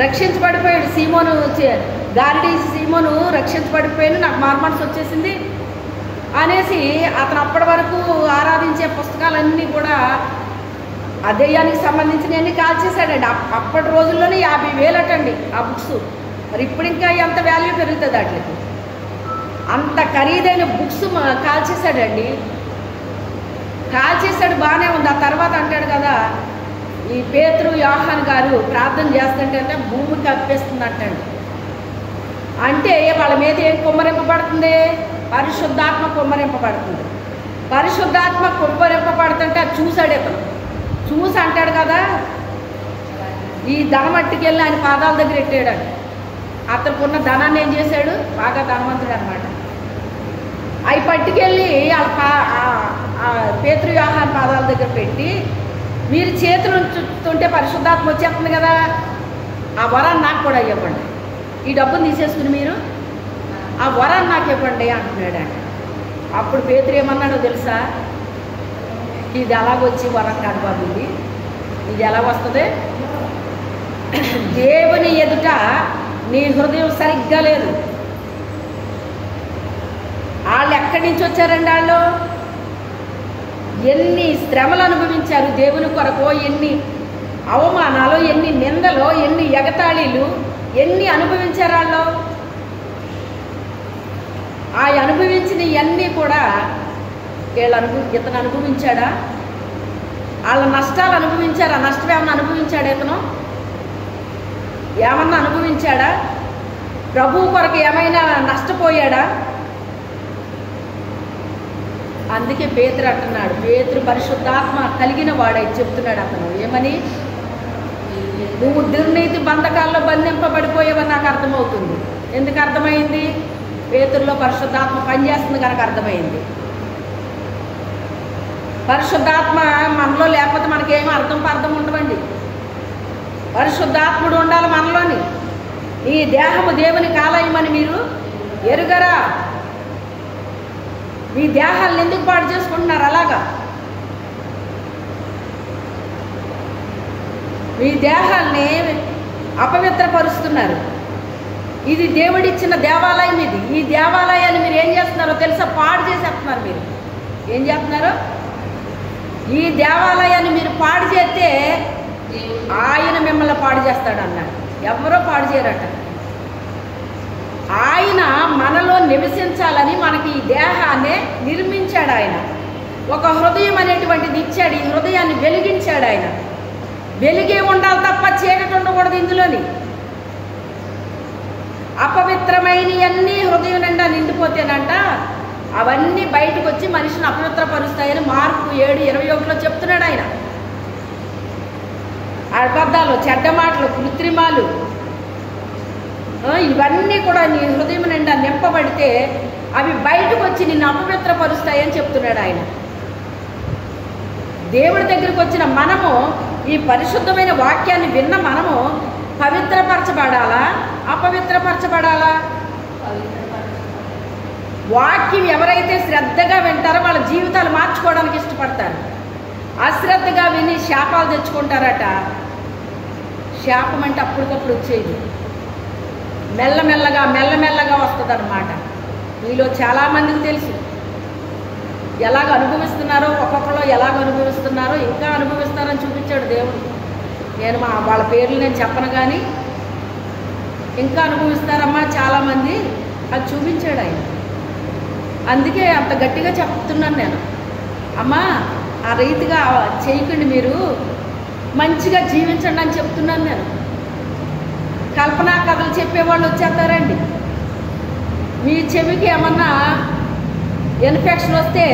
రక్షించబడిపోయాడు సీమోను, గారిడి సీమోను రక్షించబడిపోయాను, నాకు మార్మన్స్ వచ్చేసింది అనేసి అతను అప్పటి వరకు ఆరాధించే పుస్తకాలన్నీ కూడా ఆ దెయ్యానికి సంబంధించినవన్నీ కాల్చేశాడండి. అప్పటి రోజుల్లోనే 50,000 అటండి ఆ బుక్స్. మరి ఇప్పుడు ఇంకా ఎంత వాల్యూ పెరుగుతుంది వాటికి? అంత ఖరీదైన బుక్స్ కాల్చేశాడండి. కాల్చేశాడు, బాగానే ఉంది. ఆ తర్వాత అంటాడు కదా, ఈ పేతురు యోహాను గారు ప్రార్థన చేస్తుంటే భూమి కప్పేస్తుంది అంటాడు. అంటే వాళ్ళ మీద ఏం కుమ్మరింపబడుతుంది? పరిశుద్ధాత్మ కుమ్మరింపబడుతుంది. పరిశుద్ధాత్మ కుమ్మరింపబడుతుంటే అది చూశాడు ఇతను. చూసి అంటాడు కదా, ఈ ధనం అట్టుకెళ్ళి ఆయన పాదాల దగ్గర పెట్టాడు. అతనికి ఉన్న ధనాన్ని ఏం చేశాడు? బాగా ధనవంతుడు అనమాట. అవి పట్టుకెళ్ళి పేతురు యోహాను పాదాల దగ్గర పెట్టి, మీరు చేతులు ఉంచుతుంటే పరిశుద్ధాత్మ వచ్చేస్తుంది కదా, ఆ వరాన్ని నాకు కూడా ఇవ్వండి. ఈ డబ్బును తీసేసుకుని మీరు ఆ వరాన్ని నాకు ఇవ్వండి అంటున్నాడు ఆయన. అప్పుడు పేతురు ఏమన్నాడో తెలుసా? ఇది ఎలాగొచ్చి వరం కాదు బాబు, ఇది ఎలాగొస్తుంది? దేవుని ఎదుట నీ హృదయం సరిగ్గా లేదు. వాళ్ళు ఎక్కడి నుంచి వచ్చారండి? వాళ్ళు ఎన్ని శ్రమలు అనుభవించారు దేవుని కొరకు, ఎన్ని అవమానాలు, ఎన్ని నిందలు, ఎన్ని ఎగతాళీలు, ఎన్ని అనుభవించారు వాళ్ళు. ఆ అనుభవించిన ఇవన్నీ కూడా ఇతను అనుభవించాడా? వాళ్ళ నష్టాలు అనుభవించారు. ఆ నష్టం ఏమన్నా అనుభవించాడా? ఇతను ఏమన్నా అనుభవించాడా? ప్రభువు కొరకు ఏమైనా నష్టపోయాడా? అందుకే పేతురు అంటున్నాడు, పేతురు పరిశుద్ధాత్మ కలిగిన వాడై చెప్తున్నాడు అతను. ఏమని? నువ్వు దుర్నీతి బంధకాల్లో బంధింపబడిపోయావని నాకు అర్థమవుతుంది. ఎందుకు అర్థమైంది? పేతురులో పరిశుద్ధాత్మ పనిచేస్తుంది కనుక అర్థమైంది. పరిశుద్ధాత్మ మనలో లేకపోతే మనకేమో అర్థం ఉండవండి. పరిశుద్ధాత్ముడు ఉండాలి మనలోని. ఈ దేహము దేవునికి ఆలయమని మీరు ఎరుగరా? మీ దేహాలను ఎందుకు పాడు చేసుకుంటున్నారు? అలాగా మీ దేహాల్ని అపవిత్రపరుస్తున్నారు. ఇది దేవుడిచ్చిన దేవాలయం. ఇది ఈ దేవాలయాన్ని మీరు ఏం చేస్తున్నారో తెలుసా? పాడు చేసేస్తున్నారు. మీరు ఏం చేస్తున్నారు? ఈ దేవాలయాన్ని మీరు పాడు చేస్తే ఆయన మిమ్మల్ని పాడు చేస్తాడు అన్నాడు. ఎవరో పాడు చేయరట. ఆయన మనలో నివసించాలని మనకి ఈ దేహాన్ని నిర్మించాడు. ఆయన ఒక హృదయం అనేటువంటిది ఇచ్చాడు. ఈ హృదయాన్ని వెలిగించాడు ఆయన. వెలిగే ఉండాలి తప్ప చీకటి ఉండకూడదు ఇందులోని. అపవిత్రమైనవన్నీ హృదయం నిండా నిండిపోతేనంట అవన్నీ బయటకు వచ్చి మనిషిని అపవిత్రపరుస్తాయని మార్కు 7:21 చెప్తున్నాడు ఆయన. అబద్ధాలు, చెడ్డ మాటలు, కృత్రిమాలు, ఇవన్నీ కూడా నీ హృదయం నిండా నింపబడితే అవి బయటకు వచ్చి నిన్ను అపవిత్రపరుస్తాయని చెప్తున్నాడు ఆయన. దేవుడి దగ్గరికి వచ్చిన మనము, ఈ పరిశుద్ధమైన వాక్యాన్ని విన్న మనము పవిత్రపరచబడాలా, అపవిత్రపరచబడాలా? వాక్యం ఎవరైతే శ్రద్ధగా వింటారో వాళ్ళ జీవితాలు మార్చుకోవడానికి ఇష్టపడతారు. అశ్రద్ధగా విని శాపాలు తెచ్చుకుంటారట. శాపం అంటే అప్పటికప్పుడు వచ్చేది, మెల్లమెల్లగా వస్తుంది అన్నమాట. మీలో చాలామందికి తెలుసు ఎలాగ అనుభవిస్తున్నారో, ఒక్కొక్కరు ఎలాగ అనుభవిస్తున్నారో, ఇంకా అనుభవిస్తారని చూపించాడు దేవుడు. నేను వాళ్ళ పేర్లు నేను చెప్పను, కానీ ఇంకా అనుభవిస్తారమ్మా చాలామంది, అది చూపించాడు ఆయన. అందుకే అంత గట్టిగా చెప్తున్నాను నేను. అమ్మా ఆ రీతిగా చేయకండి, మీరు మంచిగా జీవించండి అని చెప్తున్నాను నేను. కల్పనా కథలు చెప్పేవాళ్ళు వచ్చేస్తారండి. మీ చెవికి ఏమన్నా ఇన్ఫెక్షన్ వస్తే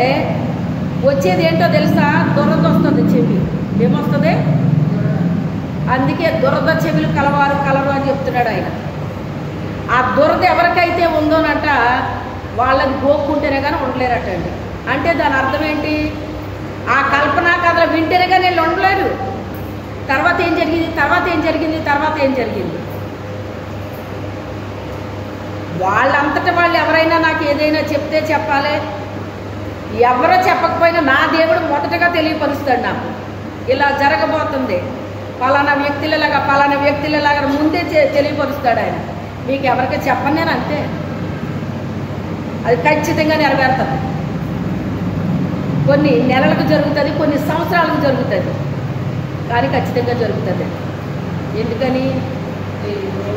వచ్చేది ఏంటో తెలుసా? దురద వస్తుంది. చెవి ఏమొస్తుంది? అందుకే దురద చెవులు కలరు అని చెప్తున్నాడు ఆయన. ఆ దురద ఎవరికైతే ఉందోనట వాళ్ళని గోక్కుంటేనే కానీ ఉండలేరటండి. అంటే దాని అర్థం ఏంటి? ఆ కల్పనా కథలు వింటేనే కానీ వీళ్ళు ఉండలేరు. తర్వాత ఏం జరిగింది? వాళ్ళంతటా వాళ్ళు ఎవరైనా నాకు ఏదైనా చెప్తే చెప్పాలి. ఎవరో చెప్పకపోయినా నా దేవుడు మొదటగా తెలియపరుస్తాడు నాకు. ఇలా జరగబోతుంది, పలానా వ్యక్తులలాగా ముందే తెలియపరుస్తాడు ఆయన. మీకు ఎవరికి చెప్పను నేను, అంతే. అది ఖచ్చితంగా నెరవేరుతుంది. కొన్ని నెలలకు జరుగుతుంది, కొన్ని సంవత్సరాలకు జరుగుతుంది, కానీ ఖచ్చితంగా జరుగుతుంది. ఎందుకని?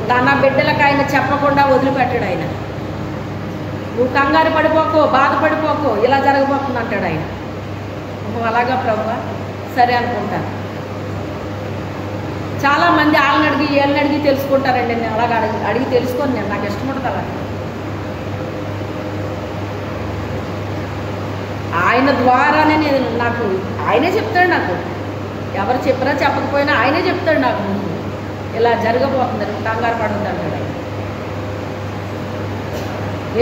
తన బిడ్డలకు ఆయన చెప్పకుండా వదిలిపెట్టాడు ఆయన. నువ్వు కంగారు పడిపోకో, బాధపడిపోకో, ఇలా జరగబోతుంది అంటాడు ఆయన. అలాగా ప్రభువా, సరే అనుకుంటాను. చాలామంది వాళ్ళని అడిగి వీళ్ళని అడిగి తెలుసుకుంటారండి. నేను అలాగా అడిగి తెలుసుకొని నేను నాకు ఇష్టం ఉంటుంది అలా. ఆయన ద్వారానే నాకు ఆయనే చెప్తాడు. నాకు ఎవరు చెప్పినా చెప్పకపోయినా ఆయనే చెప్తాడు నాకు. ఇలా జరగబోతుంది, నువ్వు కంగారు పడొద్దు అంటాడు ఆయన.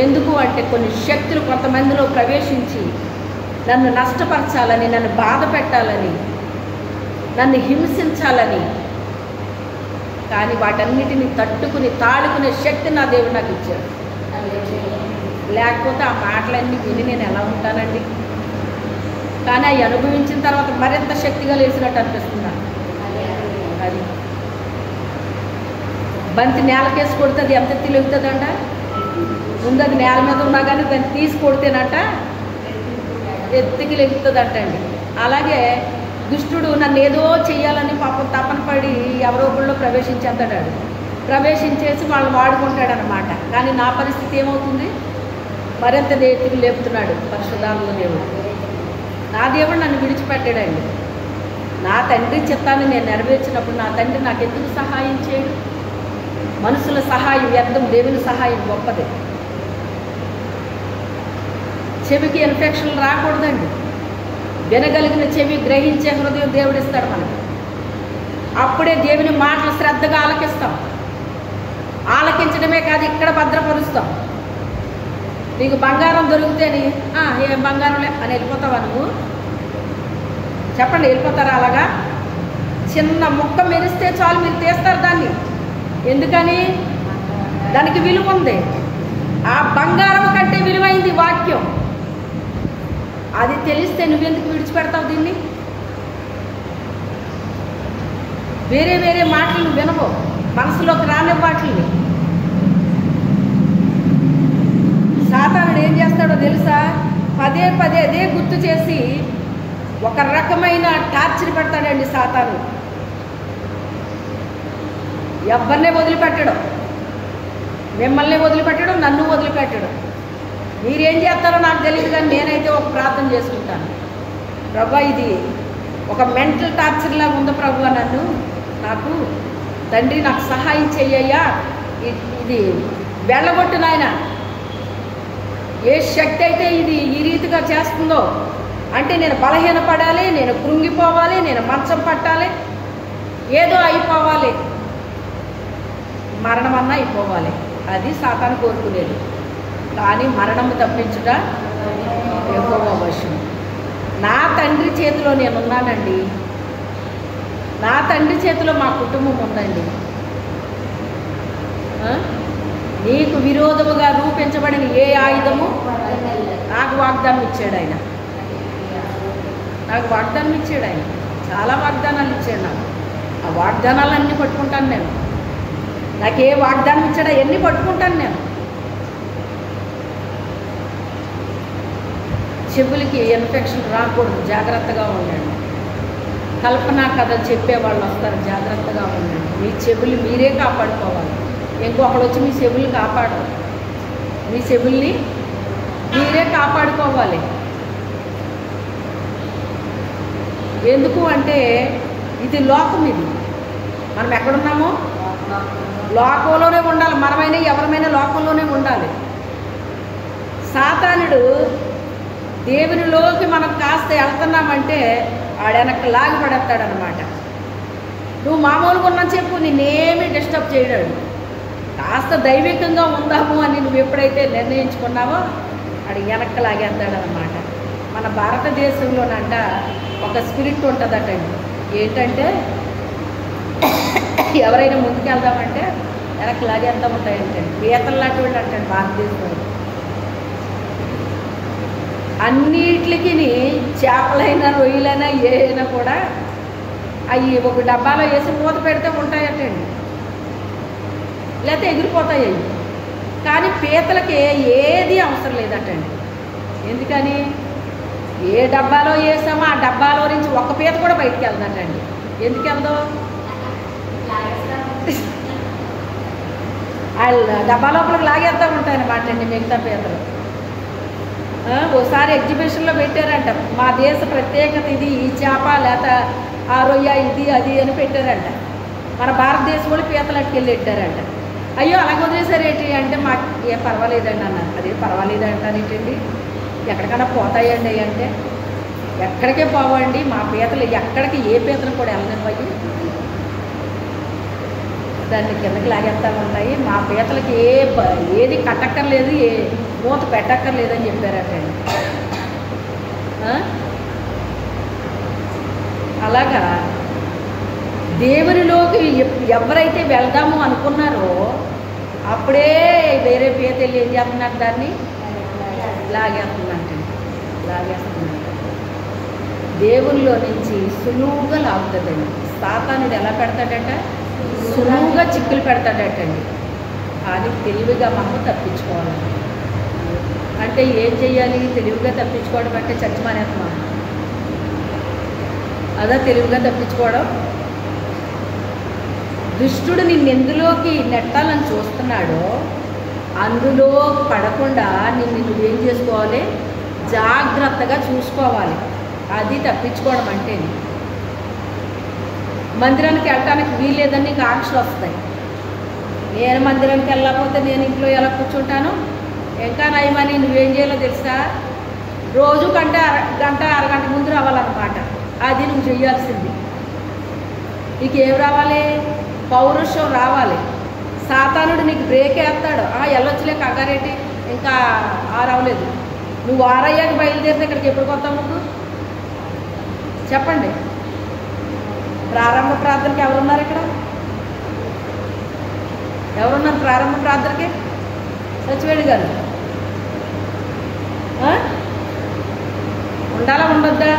ఎందుకు అంటే కొన్ని శక్తులు కొంతమందిలో ప్రవేశించి నన్ను నష్టపరచాలని, నన్ను బాధ పెట్టాలని, నన్ను హింసించాలని, కానీ వాటన్నిటిని తట్టుకుని తాడుకునే శక్తి నా దేవుడు నాకు ఇచ్చాడు. లేకపోతే ఆ మాటలన్నీ విని నేను ఎలా ఉంటానండి? కానీ అవి అనుభవించిన తర్వాత మరింత శక్తిగా లేచినట్టు అనిపిస్తున్నాను. అది బంతి నేలకేసి కొడితే అది ఎంత తిరుగుతుందంట? ముందు అది నేల మీద ఉన్నా కానీ దాన్ని తీసి కొడితేనట ఎత్తికి లెగుతుందంట అండి. అలాగే దుష్టుడు నన్ను ఏదో చెయ్యాలని పాపం తపన పడి ఎవరో ఒకళ్ళు ప్రవేశించేస్తాడు. ప్రవేశించేసి వాళ్ళు వాడుకుంటాడనమాట. కానీ నా పరిస్థితి ఏమవుతుంది? మరింత ఎత్తికి లేపుతున్నాడు పరిశుద్ధాత్మ దేవుడు. నా దేవుడు నన్ను విడిచిపెట్టాడండి. నా తండ్రి చిత్తాన్ని నేను నెరవేర్చినప్పుడు నా తండ్రి నాకు ఎందుకు సహాయం చేయడు? మనుషుల సహాయం వ్యర్థం, దేవుని సహాయం గొప్పది. చెవికి ఇన్ఫెక్షన్లు రాకూడదండి. వినగలిగిన చెవి, గ్రహించే హృదయం దేవుడిస్తాడు మనకి. అప్పుడే దేవుని మాటలు శ్రద్ధగా ఆలకిస్తాం. ఆలకించడమే కాదు, ఇక్కడ భద్రపరుస్తాం. నీకు బంగారం దొరికితేని ఏం బంగారంలే అని వెళ్ళిపోతావా నువ్వు? చెప్పండి, వెళ్ళిపోతారా? అలాగా చిన్న ముక్క మెరిస్తే చాలు, మీరు తీస్తారు దాన్ని. ఎందుకని? దానికి విలువ ఉంది. ఆ బంగారం కంటే విలువైంది వాక్యం. అది తెలిస్తే నువ్వెందుకు విడిచిపెడతావు దీన్ని? వేరే వేరే మాటలు వినవు, మనసులోకి రాని వాటిని. సాతానుడు ఏం చేస్తాడో తెలుసా? పదే అదే గుర్తు చేసి ఒక రకమైన టార్చర్ పెడతాడండి సాతాను. ఎవరినే వదిలిపెట్టడం, మిమ్మల్ని వదిలిపెట్టడం, నన్ను వదిలిపెట్టడం. మీరేం చేస్తారో నాకు తెలియదు, కానీ నేనైతే ఒక ప్రార్థన చేసుకుంటాను. ప్రభా, ఇది ఒక మెంటల్ టార్చర్ లాగా ఉంది ప్రభు, నాకు తండ్రి నాకు సహాయం చెయ్యయ్యా, ఇది వెళ్ళగొట్టు నాయన. ఏ శక్తి అయితే ఇది ఈ రీతిగా చేస్తుందో అంటే నేను బలహీనపడాలి, నేను కృంగిపోవాలి, నేను మంచం పట్టాలి, ఏదో అయిపోవాలి, మరణమన్నా అయిపోవాలి, అది సాతాను కోరుకునేది. కానీ మరణము తప్పించుట యెహోవా వశం. నా తండ్రి చేతిలో నేనున్నానండి, నా తండ్రి చేతిలో మా కుటుంబం ఉందండి. నీకు విరోధముగా రూపించబడిన ఏ ఆయుధము నాకు వాగ్దానం ఇచ్చాడు ఆయన, నాకు వాగ్దానం ఇచ్చాడు ఆయన, చాలా వాగ్దానాలు ఇచ్చాడు నాకు. ఆ వాగ్దానాలన్నీ పట్టుకుంటాను నేను. నాకు ఏ వాగ్దానం ఇచ్చాడో అవన్నీ పట్టుకుంటాను నేను. చెవులకి ఇన్ఫెక్షన్ రాకూడదు, జాగ్రత్తగా ఉండండి. కల్పనా కథలు చెప్పేవాళ్ళు వస్తారు, జాగ్రత్తగా ఉండండి. మీ చెవులు మీరే కాపాడుకోవాలి, ఇంకొకడు వచ్చి మీ చెవులు కాపాడరు. మీ చెవుల్ని మీరే కాపాడుకోవాలి. ఎందుకు అంటే ఇది లోకం, ఇది మనం ఎక్కడున్నామో లోకంలోనే ఉండాలి. మనమైనా ఎవరమైనా లోకంలోనే ఉండాలి. సాతానుడు దేవునిలోకి మనం కాస్త వెళ్తున్నామంటే ఆడెనక్కి లాగి పడేస్తాడనమాట. నువ్వు మామూలుగా ఉన్నా చెప్పు, నిన్నేమీ డిస్టర్బ్ చేయడాడు. కాస్త దైవికంగా ఉందాము అని నువ్వు ఎప్పుడైతే నిర్ణయించుకున్నావో ఆడు వెనక్కి లాగేస్తాడనమాట. మన భారతదేశంలోనంట ఒక స్పిరిట్ ఉంటుందటండి. ఏంటంటే ఎవరైనా ముందుకు వెళ్దామంటే వెనక్కి లాగేస్తూ ఉంటాయంటండి. పీతలు లాంటి వాళ్ళు అంటండి భారతదేశంలో. అన్నిటికి చేపలైనా రొయ్యలైనా ఏదైనా కూడా అవి ఒక డబ్బాలో వేసి మూత పెడితే ఉంటాయటండి, లేకపోతే ఎగిరిపోతాయి అవి. కానీ పీతలకి ఏది అవసరం లేదటండి. ఎందుకని? ఏ డబ్బాలో వేసామో ఆ డబ్బాలో నుంచి ఒక పీత కూడా బయటికి వెళ్దటండి. ఎందుకు వెళ్దాం? వాళ్ళు డబ్బా లోపలికి లాగేస్తూ ఉంటాయన్నమాట అండి మిగతా పీతలు. ఒకసారి ఎగ్జిబిషన్లో పెట్టారంట, మా దేశ ప్రత్యేకత ఇది, ఈ చేప లేక ఆ రొయ్య ఇది అది అని పెట్టారంట. మన భారతదేశం వాళ్ళు పీతలు అట్టుకెళ్ళి పెట్టారంట. అయ్యో అలాగ వదిలేసారు ఏంటి అంటే మాకు ఏం పర్వాలేదండి అన్నారు. అదే పర్వాలేదు అంటారేంటండి, ఎక్కడికైనా పోతాయండి అంటే ఎక్కడికే పోవండి, మా పీతలు ఎక్కడికి ఏ పీతలు కూడా వెళ్ళనివ్వయి, దాన్ని కిందకి లాగేస్తూ ఉంటాయి. మా పీతలకి ఏది కట్టక్కర్లేదు, ఏ మూత పెట్టక్కర్లేదు అని చెప్పారటండి. అలాగా దేవునిలోకి ఎవరైతే వెళ్దాము అనుకున్నారో అప్పుడే వేరే పీత వెళ్ళి ఏం చేస్తున్నారు, దాన్ని లాగేస్తుందంటండి, లాగేస్తున్నారు. దేవునిలో నుంచి సులువుగా లాగుతుందండి. సాతానుడు ఎలా పెడతాడట? సులువుగా చిక్కులు పెడతాడటండి. కానీ తెలివిగా మనం తప్పించుకోవాలి. అంటే ఏం చెయ్యాలి? తెలివిగా తప్పించుకోవడం అంటే చచ్చి మానేస్తున్నాం, అదా తెలివిగా తప్పించుకోవడం. దుష్టుడు నిన్నెందులోకి నెట్టాలని చూస్తున్నాడో అందులో పడకుండా నువ్వేం చేసుకోవాలి? జాగ్రత్తగా చూసుకోవాలి. అది తప్పించుకోవడం అంటే. మందిరానికి వెళ్ళటానికి వీల్లేదని నీకు ఆంక్షలు వస్తాయి. నేను మందిరానికి వెళ్ళకపోతే నేను ఇంట్లో ఎలా కూర్చుంటాను? ఇంకా నయమని నువ్వేం చేయాలో తెలుసా? రోజు కంటే అరగంట ముందు రావాలన్నమాట. అది నువ్వు చేయాల్సింది. నీకేం రావాలి? పౌరుషం రావాలి. సాతానుడు నీకు బ్రేక్ వేస్తాడు. వెళ్ళొచ్చులే కంగారేంటి, ఇంకా రావలేదు. నువ్వు ఆరయ్యాక బయలుదేరితే ఇక్కడికి ఎప్పుడు కొత్తావు నువ్వు? చెప్పండి. ప్రారంభ ప్రార్థనకి ఎవరున్నారు ఇక్కడ? ఎవరున్నారు ప్రారంభ ప్రార్థనకి? సచివేడి గారు ఉండాలా ఉండొద్దా?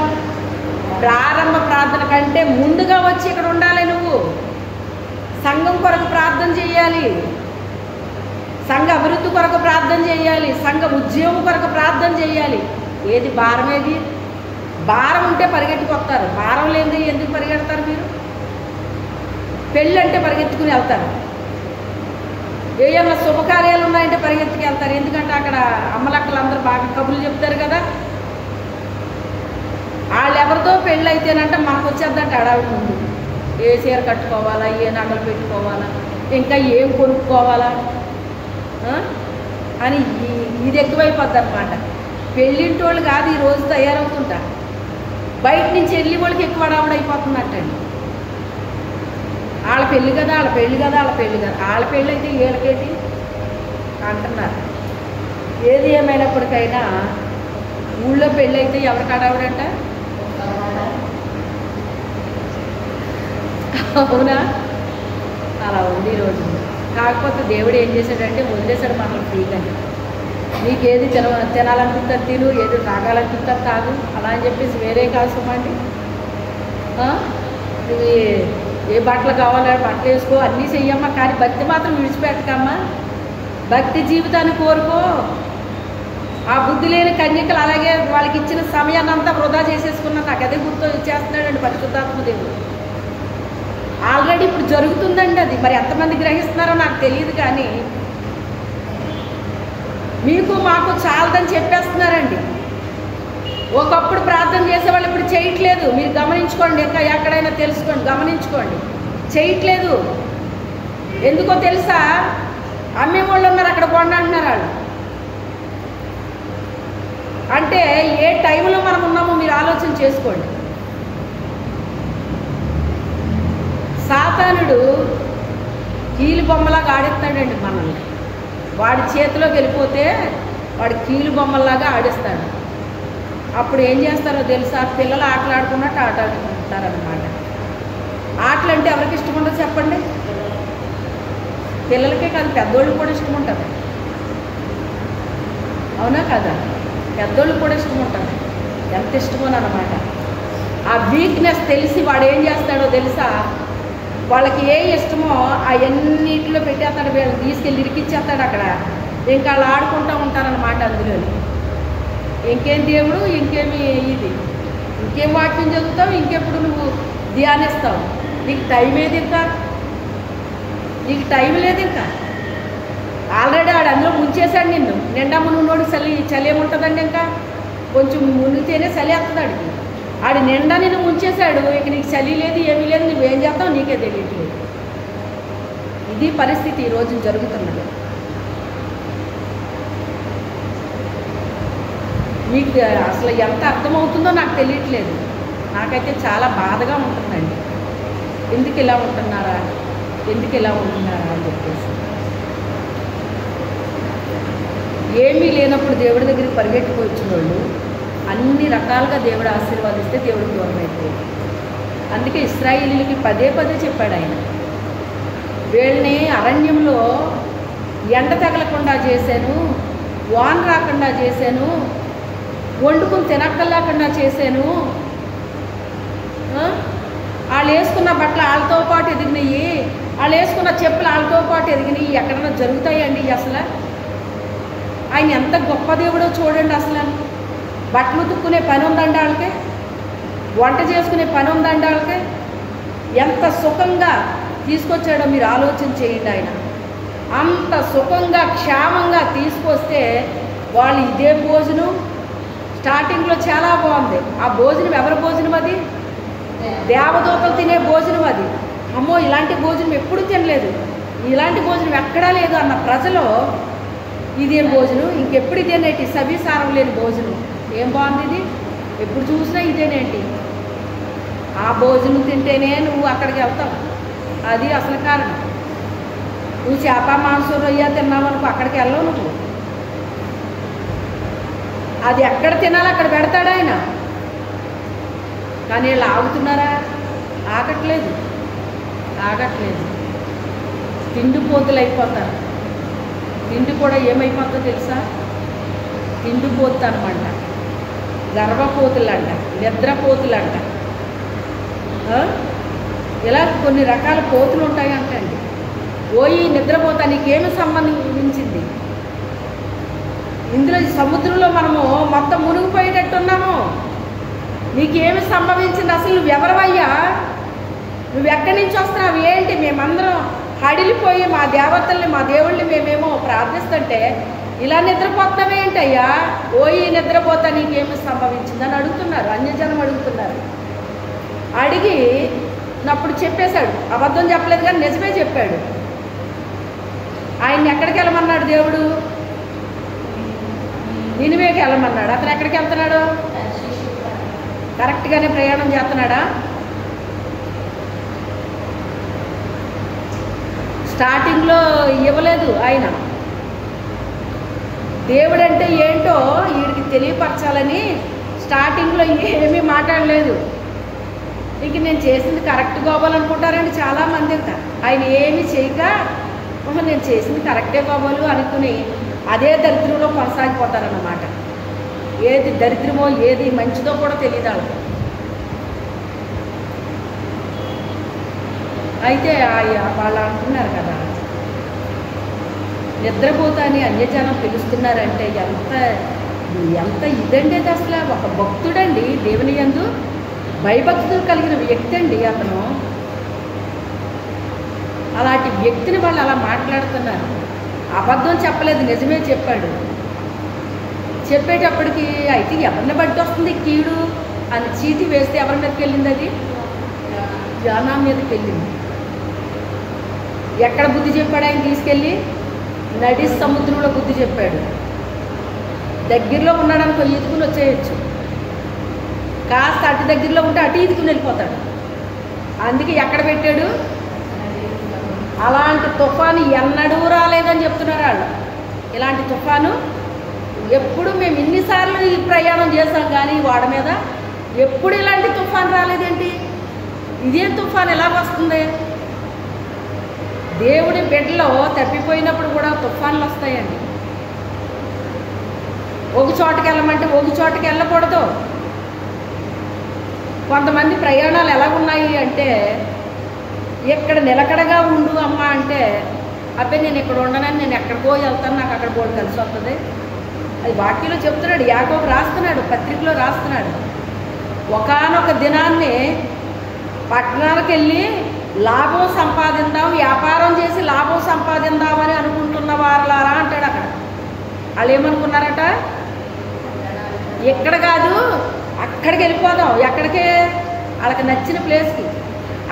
ప్రారంభ ప్రార్థన కంటే ముందుగా వచ్చి ఇక్కడ ఉండాలి. నువ్వు సంఘం కొరకు ప్రార్థన చేయాలి, సంఘ అభివృద్ధి కొరకు ప్రార్థన చేయాలి, సంఘ ఉద్యోగం కొరకు ప్రార్థన చేయాలి. ఏది భారం? ఏది భారం ఉంటే పరిగెట్టుకొస్తారు. భారం లేనిది ఎందుకు పరిగెడతారు మీరు? పెళ్ళి అంటే పరిగెత్తుకుని వెళ్తారు. ఏమన్నా శుభకార్యాలు ఉన్నాయంటే పరిగెత్తుకు వెళ్తారు. ఎందుకంటే అక్కడ అమ్మలక్కలు అందరూ బాగా కబుర్లు చెప్తారు కదా. వాళ్ళు ఎవరితో పెళ్ళి అయితేనంటే మనకు వచ్చేద్దంటే అడవి ముందు ఏ చీర కట్టుకోవాలా, ఏ నగలు పెట్టుకోవాలా, ఇంకా ఏం కొనుక్కోవాలా అని ఇది ఎక్కువైపోద్ది అనమాట. పెళ్ళింటోళ్ళు కాదు ఈ రోజు తయారవుతుంటా, బయట నుంచి వెళ్ళి వాళ్ళకి ఎక్కువ అడవుడు అయిపోతున్నట్టండి. వాళ్ళ పెళ్ళి కదా వాళ్ళ పెళ్ళి కదా వాళ్ళ పెళ్ళి కదా వాళ్ళ పెళ్ళి అయితే వీళ్ళకేంటి అంటున్నారు. ఏది ఏమైనప్పటికైనా ఊళ్ళో పెళ్ళి అయితే ఎవరు కాడవడంట? అవునా? అలా ఉంది ఈరోజు. కాకపోతే దేవుడు ఏం చేశాడంటే వదిలేశాడు మనల్ని ఫ్రీగా. నీకేది తినాలనిపిస్తే తిను, ఏది తాగాలనిపిస్తే తాగు, అలా అని చెప్పేసి వేరే కాసుకోమండి. నువ్వు ఏ బట్టలు కావాలో బట్టలు వేసుకో, అన్నీ చెయ్యమ్మా, కానీ భక్తి మాత్రం విడిచిపెట్టకమ్మా. భక్తి జీవితాన్ని కోరుకో. ఆ బుద్ధి లేని కన్యకలు అలాగే వాళ్ళకి ఇచ్చిన సమయాన్ని అంతా వృధా చేసేసుకున్నా. నాకు అదే గుర్తు చేస్తున్నాడండి పరిశుద్ధాత్మ దేవుడు. ఆల్రెడీ ఇప్పుడు జరుగుతుందండి అది. మరి ఎంతమంది గ్రహిస్తున్నారో నాకు తెలియదు, కానీ మీకు మాకు చాలదని చెప్పేస్తున్నారండి. ఒకప్పుడు ప్రార్థన చేసేవాళ్ళు ఇప్పుడు చేయట్లేదు. మీరు గమనించుకోండి, ఇంకా ఎక్కడైనా తెలుసుకోండి, గమనించుకోండి. చేయట్లేదు. ఎందుకో తెలుసా? అమ్మేవాళ్ళు ఉన్నారు, అక్కడ కొండ అంటున్నారు వాళ్ళు. అంటే ఏ టైంలో మనం ఉన్నామో మీరు ఆలోచన చేసుకోండి. సాతానుడు కీలు బొమ్మలాగా ఆడిస్తాడండి మనల్ని. వాడి చేతిలోకి వెళ్ళిపోతే వాడి కీలు బొమ్మలాగా ఆడిస్తాడు. అప్పుడు ఏం చేస్తారో తెలుసా? పిల్లలు ఆటలు ఆడుకున్నట్టు ఆట ఆడుకుంటారనమాట. ఆటలు అంటే ఎవరికి ఇష్టం ఉండదు చెప్పండి? పిల్లలకే కాదు, పెద్దోళ్ళకి కూడా ఇష్టం ఉంటుంది. అవునా కదా? పెద్దోళ్ళకి కూడా ఇష్టం ఉంటుంది. ఎంత ఇష్టమోనమాట. ఆ వీక్నెస్ తెలిసి వాడు ఏం చేస్తాడో తెలుసా? వాళ్ళకి ఏ ఇష్టమో అవన్నిటిలో పెట్టేస్తాడు, వీళ్ళని తీసుకెళ్ళి ఇరికిచ్చేస్తాడు అక్కడ. ఇంకా వాళ్ళు ఆడుకుంటూ ఉంటారనమాట అందులో. ఇంకేం దేవుడు, ఇంకేమి ఇది, ఇంకేం వాక్యం చదువుతావు, ఇంకెప్పుడు నువ్వు ధ్యానిస్తావు? నీకు టైం ఏది? ఇంకా నీకు టైం లేదు. ఇంకా ఆల్రెడీ ఆడు అందులో ముంచేశాడు నిన్ను. నిండా మునున్నోడు చలి ఏముంటుందండి? ఇంకా కొంచెం మునిగితేనే చలి వస్తుంది ఆడికి. ఆడు నిండా నిన్ను ముంచేశాడు. ఇక నీకు చలి లేదు, ఏమీ లేదు. నువ్వేం చేస్తావు నీకే తెలియట్లేదు. ఇది పరిస్థితి ఈరోజు జరుగుతున్నది. మీకు అసలు ఎంత అర్థమవుతుందో నాకు తెలియట్లేదు. నాకైతే చాలా బాధగా ఉంటుందండి. ఎందుకు ఇలా ఉంటున్నారా, ఎందుకు ఇలా ఉంటున్నారా అని చెప్పేసి. ఏమీ లేనప్పుడు దేవుడి దగ్గరికి పరిగెట్టుకు వచ్చిన వాళ్ళు అన్ని రకాలుగా దేవుడు ఆశీర్వాదిస్తే దేవుడు దూరం అయిపోయింది. అందుకే ఇశ్రాయేలీయులకి పదే పదే చెప్పాడు ఆయన, వీళ్ళని అరణ్యంలో ఎండ తగలకుండా చేశాను, వాన రాకుండా చేశాను, వండుకుని తినక్కర్లేకుండా చేశాను. వాళ్ళు వేసుకున్న బట్టలు వాళ్ళతో పాటు ఎదిగినాయి, వాళ్ళు వేసుకున్న చెప్పులు వాళ్ళతో పాటు ఎదిగినాయి. ఎక్కడన్నా జరుగుతాయండి అసలు? ఆయన ఎంత గొప్ప దేవుడో చూడండి. అసలు బట్టలు ఉతుక్కునే పని ఉందండి వాళ్ళకి, వంట చేసుకునే పని ఉందండి వాళ్ళకి. ఎంత సుఖంగా తీసుకొచ్చాడో మీరు ఆలోచన చేయండి. ఆయన అంత సుఖంగా క్షేమంగా తీసుకొస్తే వాళ్ళు ఇదే భోజనం స్టార్టింగ్లో చాలా బాగుంది. ఆ భోజనం ఎవరి భోజనం? అది దేవదూతలు తినే భోజనం. అది అమ్మో ఇలాంటి భోజనం ఎప్పుడు తినలేదు, ఇలాంటి భోజనం ఎక్కడా లేదు అన్న ప్రజలు ఇదేం భోజనం, ఇంకెప్పుడు ఇదేనేటి, సవిసారం లేని భోజనం, ఏం బాగుంది ఇది, ఎప్పుడు చూసినా ఇదేనేంటి. ఆ భోజనం తింటేనే నువ్వు అక్కడికి వెళ్తావు. అది అసలు కారణం. నువ్వు చేప మాంసం రొయ్య తిన్నావనుకో అక్కడికి వెళ్ళవు నువ్వు. అది ఎక్కడ తినాలి అక్కడ పెడతాడు ఆయన. కానీ వీళ్ళు ఆగుతున్నారా? ఆగట్లేదు, ఆగట్లేదు. తిండిపోతులు అయిపోతారు. తిండి కూడా ఏమైపోతుందో తెలుసా? తిండిపోతు అనమాట. గర్భపోతులంట, నిద్రపోతులంట, ఇలా కొన్ని రకాల పోతులు ఉంటాయి అంటండి. ఓయి నిద్రపోతా, నీకేమి సంబంధించింది? ఇందులో సముద్రంలో మనము మొత్తం మునిగిపోయేటట్టున్నాము. నీకేమి సంభవించింది? అసలు నువ్వెవరవయ్యా? నువ్వెక్కడి నుంచి వస్తున్నావు? ఏంటి? మేమందరం హడిలిపోయి మా దేవతల్ని మా దేవుళ్ళని మేమేమో ప్రార్థిస్తుంటే ఇలా నిద్రపోతావేంటయ్యా? ఓయి నిద్రపోతా, నీకేమి సంభవించిందని అడుగుతున్నారు. అన్యజనం అడుగుతున్నారు. అడిగి అప్పుడు చెప్పేశాడు. అబద్ధం చెప్పలేదు కానీ నిజమే చెప్పాడు. ఆయన్ని ఎక్కడికి వెళ్ళమన్నాడు దేవుడు? నినివేకి వెళ్ళమన్నాడు. అతను ఎక్కడికి వెళ్తున్నాడు? కరెక్ట్గానే ప్రయాణం చేస్తున్నాడా? స్టార్టింగ్లో ఇవ్వలేదు ఆయన. దేవుడు అంటే ఏంటో వీడికి తెలియపరచాలని స్టార్టింగ్లో ఏమీ మాట్లాడలేదు. ఇంక నేను చేసింది కరెక్ట్గా అవ్వాలనుకుంటారండి చాలామంది. ఇంకా ఆయన ఏమి చేయక నేను చేసింది కరెక్టే కావాలి అనుకుని అదే దరిద్రంలో కొనసాగిపోతారన్నమాట. ఏది దరిద్రమో ఏది మంచిదో కూడా తెలియదు వాళ్ళకి. అయితే వాళ్ళు అంటున్నారు కదా, నిద్రపోతాని అన్యజనం పిలుస్తున్నారంటే ఎంత ఇదండి. అది అసలు ఒక భక్తుడండి, దేవుని యందు భయభక్తులు కలిగిన వ్యక్తి అండి అతను. అలాంటి వ్యక్తిని వాళ్ళు అలా మాట్లాడుతున్నారు. అబద్ధం చెప్పలేదు, నిజమే చెప్పాడు. చెప్పేటప్పటికి అయితే ఎవరిని బట్టి వస్తుంది కీడు అని చీటీ వేస్తే ఎవరి మీదకి వెళ్ళింది? అది యోనా మీదకి వెళ్ళింది. ఎక్కడ బుద్ధి చెప్పాడు ఆయన? తీసుకెళ్ళి నడి సముద్రంలో బుద్ధి చెప్పాడు. దగ్గరలో ఉన్నాడనుకో ఈదుకుని వచ్చేయచ్చు, కాస్త అటు దగ్గరలో ఉంటే అటు ఈదుకుని వెళ్ళిపోతాడు. అందుకే ఎక్కడ పెట్టాడు? అలాంటి తుఫాను ఎన్నడూ రాలేదని చెప్తున్నారు వాళ్ళు. ఇలాంటి తుఫాను ఎప్పుడు మేము ఇన్నిసార్లు ఈ ప్రయాణం చేసాం కానీ వాడ మీద ఎప్పుడు ఇలాంటి తుఫాను రాలేదేంటి? ఇదేం తుఫాను ఎలాగ వస్తుంది? దేవుడి బిడ్డలో తప్పిపోయినప్పుడు కూడా తుఫాన్లు వస్తాయండి. ఒక చోటకి వెళ్ళమంటే ఒక చోటకి వెళ్ళకూడదు. కొంతమంది ప్రయాణాలు ఎలాగున్నాయి అంటే, ఇక్కడ నిలకడగా ఉండు అమ్మ అంటే, అబ్బాయి నేను ఇక్కడ ఉండనని, నేను ఎక్కడికో వెళ్తాను, నాకు అక్కడ పోవడం కలిసి వస్తుంది. అది వాక్యంలో చెప్తున్నాడు, యాకోబు రాస్తున్నాడు, పత్రికలో రాస్తున్నాడు. ఒకానొక దినాన్ని పట్టణాలకు వెళ్ళి లాభం సంపాదిందాం, వ్యాపారం చేసి లాభం సంపాదిందామని అనుకుంటున్న వారులారా అంటాడు. అక్కడ వాళ్ళు ఏమనుకున్నారట? ఇక్కడ కాదు అక్కడికి వెళ్ళిపోదాం. ఎక్కడికి? వాళ్ళకి నచ్చిన ప్లేస్కి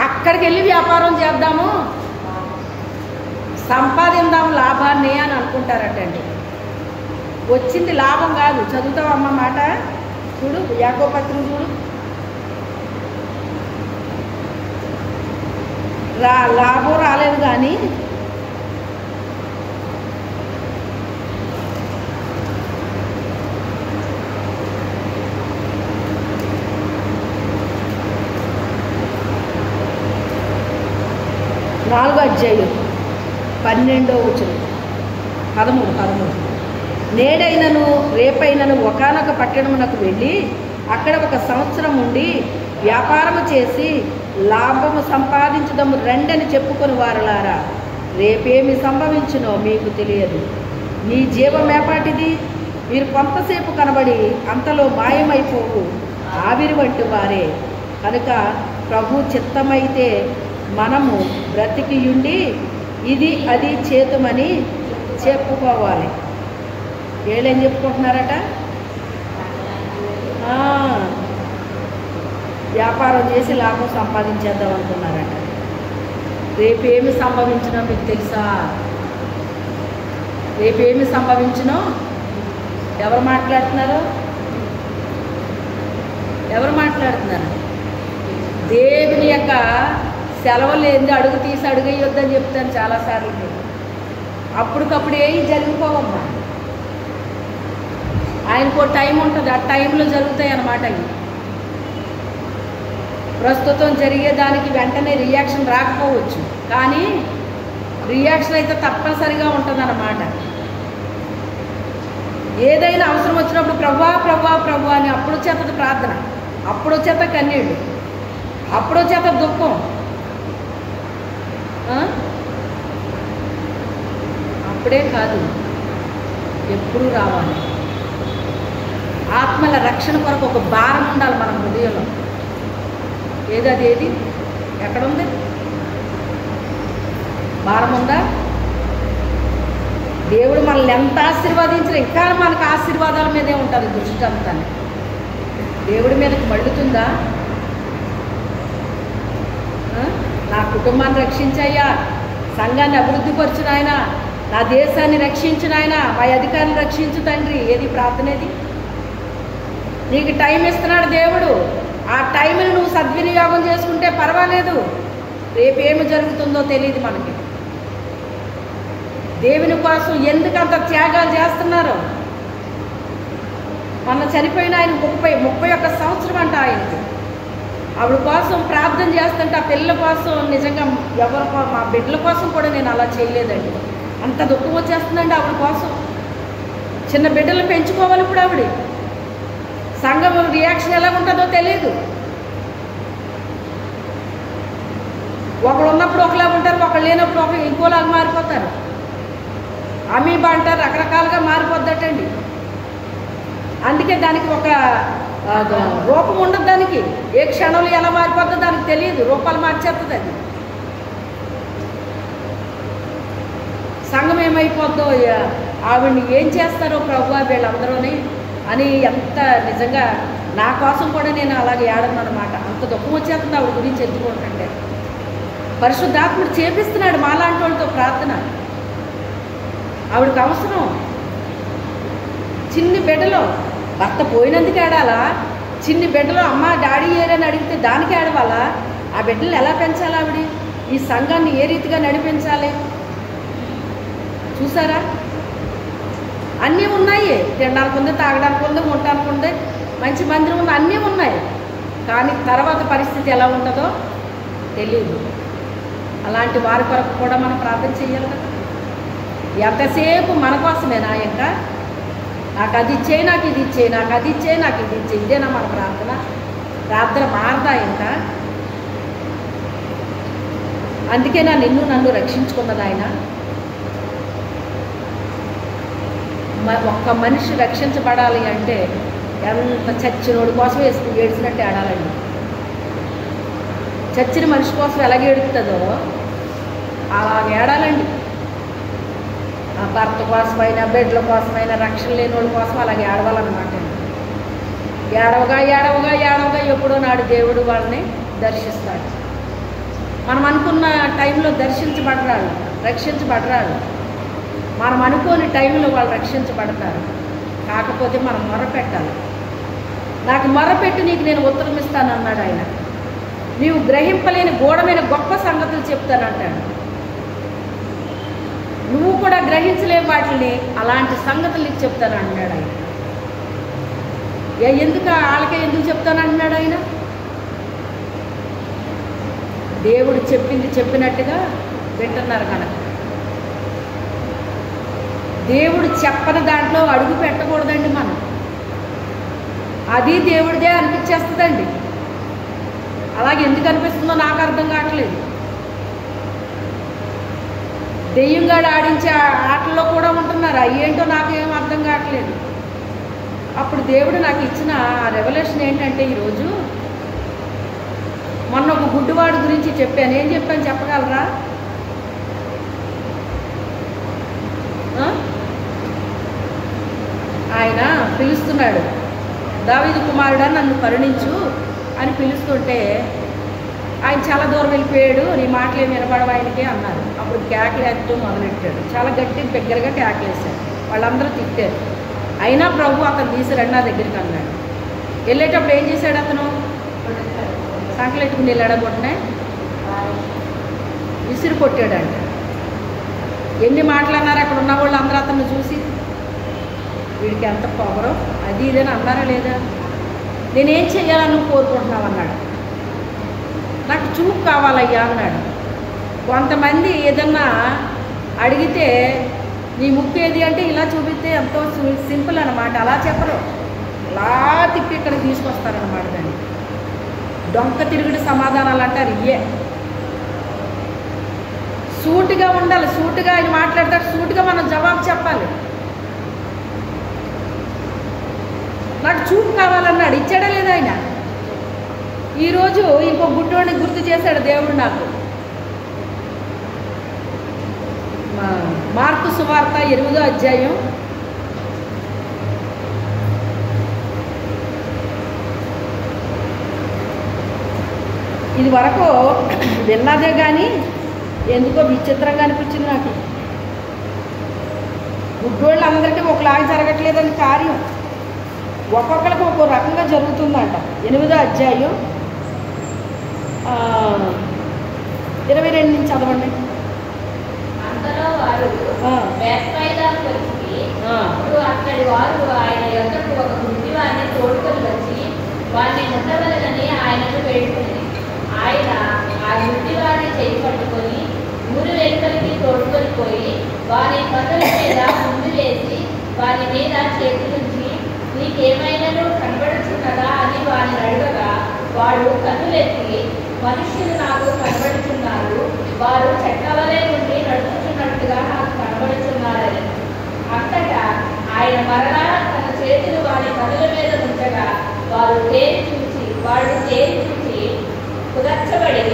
అక్కడికి వెళ్ళి వ్యాపారం చేద్దాము, సంపాదిందాము లాభాన్ని అని అనుకుంటారటండి. వచ్చింది లాభం కాదు. చదువుతావమ్మ మాట చూడు, యాకోబు పత్రిక చూడు. లాభం రాలేదు కానీ నాలుగో అధ్యాయం 12వ వచనం 13 నేడైనను రేపైనను ఒకానొక పట్టణమునకు వెళ్ళి అక్కడ 1 సంవత్సరం ఉండి వ్యాపారము చేసి లాభము సంపాదించుదము రండని చెప్పుకొని వారలారా, రేపేమి సంభవించునో మీకు తెలియదు. మీ జీవం ఏపాటిది? మీరు కొంతసేపు కనబడి అంతలో మాయమైపోవు ఆవిరి వంటి వారే. కనుక ప్రభు చిత్తమైతే మనము బ్రతికియుండి ఇది అది చేతుమని చెప్పుకోవాలి. వీళ్ళేం చెప్పుకుంటున్నారట? వ్యాపారం చేసి లాభం సంపాదించేద్దాం అనుకున్నారట. రేపేమి సంభవించినో మీకు తెలుసా? రేపేమి సంభవించినో ఎవరు మాట్లాడుతున్నారు? దేవుని యొక్క సెలవులు ఏంది అడుగు తీసి అడుగేయొద్దని చెప్తాను చాలాసార్లు. అప్పటికప్పుడు ఏమి జరిగిపోవమ్మా. ఆయనకు టైం ఉంటుంది, ఆ టైంలో జరుగుతాయి అన్నమాట. అవి ప్రస్తుతం జరిగేదానికి వెంటనే రియాక్షన్ రాకపోవచ్చు, కానీ రియాక్షన్ అయితే తప్పనిసరిగా ఉంటుందన్నమాట. ఏదైనా అవసరం వచ్చినప్పుడు ప్రభువా ప్రభువా ప్రభు అని అప్పుడు వచ్చేత ప్రార్థన, అప్పుడు వచ్చేత కన్నీళ్ళు, అప్పుడు వచ్చేత దుఃఖం. అప్పుడే కాదు, ఎప్పుడూ రావాలి. ఆత్మల రక్షణ కొరకు ఒక భారం ఉండాలి మన హృదయంలో. ఏది ఎక్కడుంది? భారం ఉందా? దేవుడు మనల్ని ఎంత ఆశీర్వాదించిన ఇంకా మనకు ఆశీర్వాదాల మీదే ఉంటుంది దృష్టి అంతా. దేవుడి మీదకి మళ్ళుతుందా? నా కుటుంబాన్ని రక్షించయ్యా, సంఘాన్ని అభివృద్ధి పరచు నాయన, నా దేశాన్ని రక్షించు నాయన, మా అధికారిని రక్షించు తండ్రి. ఏది ప్రార్థనేది? నీకు టైం ఇస్తున్నాడు దేవుడు. ఆ టైంని నువ్వు సద్వినియోగం చేసుకుంటే పర్వాలేదు. రేపేమి జరుగుతుందో తెలియదు మనకి. దేవుని కోసం ఎందుకు అంత త్యాగాలు చేస్తున్నారు? మొన్న చనిపోయిన ఆయన 31 సంవత్సరం అంట ఆయనకి. ఆవిడ కోసం ప్రార్థన చేస్తుంటే ఆ పిల్లల కోసం నిజంగా మా బిడ్డల కోసం కూడా నేను అలా చేయలేదండి. అంత దుఃఖం వచ్చేస్తుందండి ఆవిడ కోసం. చిన్న బిడ్డలు పెంచుకోవాలి ఇప్పుడు ఆవిడ. సంఘం రియాక్షన్ ఎలా ఉంటుందో తెలియదు. ఒకళ్ళు ఉన్నప్పుడు ఒకలాగా ఉంటారు, ఒకళ్ళు లేనప్పుడు ఇంకోలాగా మారిపోతారు. అమీబా అంటారు, రకరకాలుగా మారిపోద్దటండి. అందుకే దానికి ఒక రూపం ఉండదు. దానికి ఏ క్షణంలో ఎలా మారిపోద్దో దానికి తెలియదు, రూపాలు మార్చేస్తుంది అది. సంఘం ఏమైపోద్దో, ఆవిడ్ని ఏం చేస్తారో ప్రభు వీళ్ళందరూని అని ఎంత నిజంగా నా కోసం కూడా నేను అలాగే ఏడనమాట. అంత దుఃఖం వచ్చేస్తుంది ఆవిడ గురించి ఎత్తుకుంటుంటే. పరిశుద్ధాత్ముడు చేపిస్తున్నాడు మాలాంటి వాళ్ళతో ప్రార్థన. ఆవిడకి అవసరం. చిన్ని బిడ్డలో భర్త పోయినందుకు ఏడాలా? చిన్ని బిడ్డలో అమ్మ డాడీ ఏరని అడిగితే దానికి ఏడవాలా? ఆ బిడ్డలు ఎలా పెంచాలి ఆవిడ? ఈ సంఘాన్ని ఏ రీతిగా నడిపించాలి? చూసారా? అన్నీ ఉన్నాయి. తినడానికి ఉంది, తాగడానికి ఉంది, ఉండడానికి ఉంది, మంచి మందిరం ఉంది, అన్నీ ఉన్నాయి. కానీ తర్వాత పరిస్థితి ఎలా ఉంటుందో తెలియదు. అలాంటి వారి కొరకు కూడా మనం ప్రార్థన చేయాలి కదా. ఎంతసేపు మన కోసమేనా? ఇంకా నాకు అది ఇచ్చేయి, నాకు ఇది ఇచ్చేయి, నాకు అది ఇచ్చేయి, నాకు ఇది ఇచ్చేయి, ఇదేనా మన ప్రార్థన? ప్రార్థన మారదా ఇంకా? అందుకే నన్ను రక్షించుకున్నది ఆయన. ఒక్క మనిషి రక్షించబడాలి అంటే ఎంత చచ్చినోడి కోసం ఏడ్చినట్టు ఏడాలండి. చచ్చిన మనిషి కోసం ఎలాగ ఏడుతుందో అలాగ ఏడాలండి. ఆ భర్త కోసమైనా, బిడ్డల కోసమైనా, రక్షణ లేని వాళ్ళ కోసం అలాగే ఏడవాలన్నమాట. ఏడవగా ఎప్పుడో నాడు దేవుడు వాళ్ళని దర్శిస్తాడు. మనం అనుకున్న టైంలో రక్షించబడరాడు. మనం అనుకోని టైంలో వాళ్ళు రక్షించబడతారు. కాకపోతే మనం మొరపెట్టాలి. నాకు మొరపెట్టి నీకు నేను ఉత్తరం ఇస్తానన్నాడు ఆయన. నీవు గ్రహింపలేని గూఢమైన గొప్ప సంగతులు చెప్తానంటాడు. నువ్వు కూడా గ్రహించలేవు వాటిని, అలాంటి సంగతులు నీకు చెప్తాను అంటున్నాడు ఆయన. ఎందుకు వాళ్ళకే ఎందుకు చెప్తాను అంటున్నాడు ఆయన? దేవుడు చెప్పింది చెప్పినట్టుగా వింటున్నారు కనుక. దేవుడు చెప్పని దాంట్లో అడుగు పెట్టకూడదండి మనం. అది దేవుడిదే అనిపించేస్తుందండి. అలాగే ఎందుకు అనిపిస్తుందో నాకు అర్థం కావట్లేదు. దెయ్యంగాడు ఆడించే ఆటల్లో కూడా ఉంటున్నారు. అయ్యేంటో నాకేం అర్థం కావట్లేదు. అప్పుడు దేవుడు నాకు ఇచ్చిన రెవల్యూషన్ ఏంటంటే, ఈరోజు మొన్న ఒక గుడ్డివాడి గురించి చెప్పాను. ఏం చెప్పాను చెప్పగలరా? ఆయన పిలుస్తున్నాడు, దావీదు కుమారుడా నన్ను కరుణించు అని పిలుస్తుంటే ఆయన చాలా దూరం వెళ్ళిపోయాడు. నీ మాటలు ఏమి వినపడవు ఆయనకే అన్నారు. అప్పుడు కేకలేస్తూ మొదలెట్టాడు. చాలా గట్టి దగ్గరగా కేకలేశాడు. వాళ్ళందరూ తిట్టారు. అయినా ప్రభు అతను తీసుకురండి నా దగ్గరికి అన్నాడు. వెళ్ళేటప్పుడు ఏం చేశాడు? అతను సంకలెట్టుకుని వెళ్ళాడబొట్టనే విసిరి కొట్టాడంట. ఎన్ని మాటలు అన్నారు అక్కడ ఉన్న వాళ్ళు అందరూ అతను చూసి, వీడికి ఎంత పొగరో అది ఇదని అన్నారా లేదా? నేనేం చెయ్యాలని నువ్వు కోరుకుంటున్నావు అన్నాడు. నాకు చూపు కావాలయ్యా అన్నాడు. కొంతమంది ఏదన్నా అడిగితే నీ ముక్కు ఏది అంటే ఇలా చూపిస్తే ఎంతో సింపుల్ అన్నమాట. అలా చెప్పరు, అలా తిప్పి ఇక్కడికి తీసుకొస్తారన్నమాట. దాన్ని డొంక తిరుగుడు సమాధానాలు అంటారు. ఇయే సూటిగా ఉండాలి. సూటిగా ఆయన మాట్లాడతాడు, సూటిగా మనం జవాబు చెప్పాలి. నాకు చూపు కావాలన్నాడు. ఇచ్చాడా లేదా ఆయన? ఈరోజు ఇంకో గుడ్డోడిని గుర్తు చేశాడు దేవుడు నాకు. మార్కు సువార్త 8వ అధ్యాయం 8 వరకు విన్నదే కానీ ఎందుకో విచిత్రంగా అనిపించింది నాకు. గుడ్డోళ్ళు అందరికీ ఒకలాగా జరగట్లేదని కార్యం ఒక్కొక్కరికి ఒక్కో రకంగా జరుగుతుందంట. 8వ అధ్యాయం 22 నుంచి చదవండి. అంతలో వారు వారి కన్నుల మీద ముందు వేసి వారి మీద చేతులుంచి నీకేమైనాను కనబడుచున్నదా అని వారిని అడగగా వాడు కన్నులెత్తి మనుష్యులు నాకు కనబడుచున్నారు, వారు చెట్ల వలె నుండి నడుచుచున్నట్టుగా నాకు కనబడుచున్నారని. అంతటా ఆయన మరలా తన చేతులు వారి కన్నుల మీద ఉంచగా వాడు తేరి చూచి కుదర్చబడి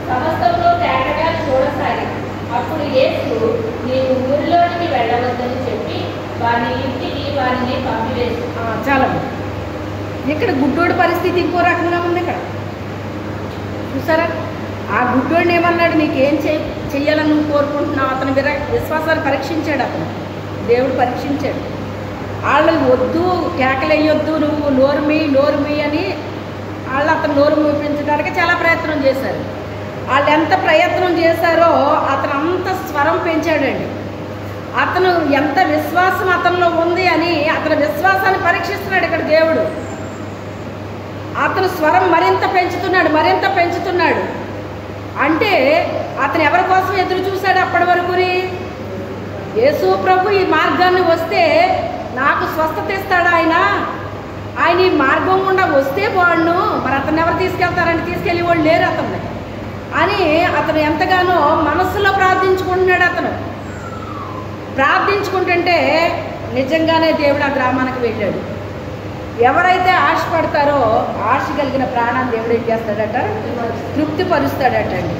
సమస్తంలో తేటగా చూడసాగి. అప్పుడు యేసు నీవు ఊరిలోనికి వెళ్ళవద్దని చెప్పి వారి ఇంటికి వారిని పంపివేసి. చాలా ఇక్కడ గుడ్డోడి పరిస్థితి ఇంకో రకంగా ఉంది. ఇక్కడ చూసారా, ఆ గుడ్డోడిని ఏమన్నాడు, నీకేం చెయ్యాలని నువ్వు కోరుకుంటున్నావు? అతని విశ్వాసాన్ని పరీక్షించాడు. అతను దేవుడు పరీక్షించాడు. వాళ్ళు వద్దు, కేకలేయొద్దు, నువ్వు నోరుమి అని వాళ్ళు అతను నోరు మూపించడానికి చాలా ప్రయత్నం చేశారు. వాళ్ళు ఎంత ప్రయత్నం చేశారో అతను అంత స్వరం పెంచాడండి. అతను ఎంత విశ్వాసం అతనిలో ఉంది అని అతని విశ్వాసాన్ని పరీక్షిస్తున్నాడు ఇక్కడ దేవుడు. అతను స్వరం మరింత పెంచుతున్నాడు. అంటే అతను ఎవరి కోసం ఎదురు చూశాడు అప్పటి వరకు? యేసు ప్రభు ఈ మార్గాన్ని వస్తే నాకు స్వస్థత ఇస్తాడు ఆయన ఈ మార్గం గుండా వస్తే బాగుండు, మరి అతను ఎవరు తీసుకెళ్తారని తీసుకెళ్ళి వాళ్ళు లేరు అతన్ని అని అతను ఎంతగానో మనస్సులో ప్రార్థించుకుంటున్నాడు. అతను ప్రార్థించుకుంటుంటే నిజంగానే దేవుడు ఆ గ్రామానికి వెళ్ళాడు. ఎవరైతే ఆశపడతారో ఆశ కలిగిన ప్రాణాన్ని దేవుడు ఏం చేస్తాడట, తృప్తిపరుస్తాడట అండి.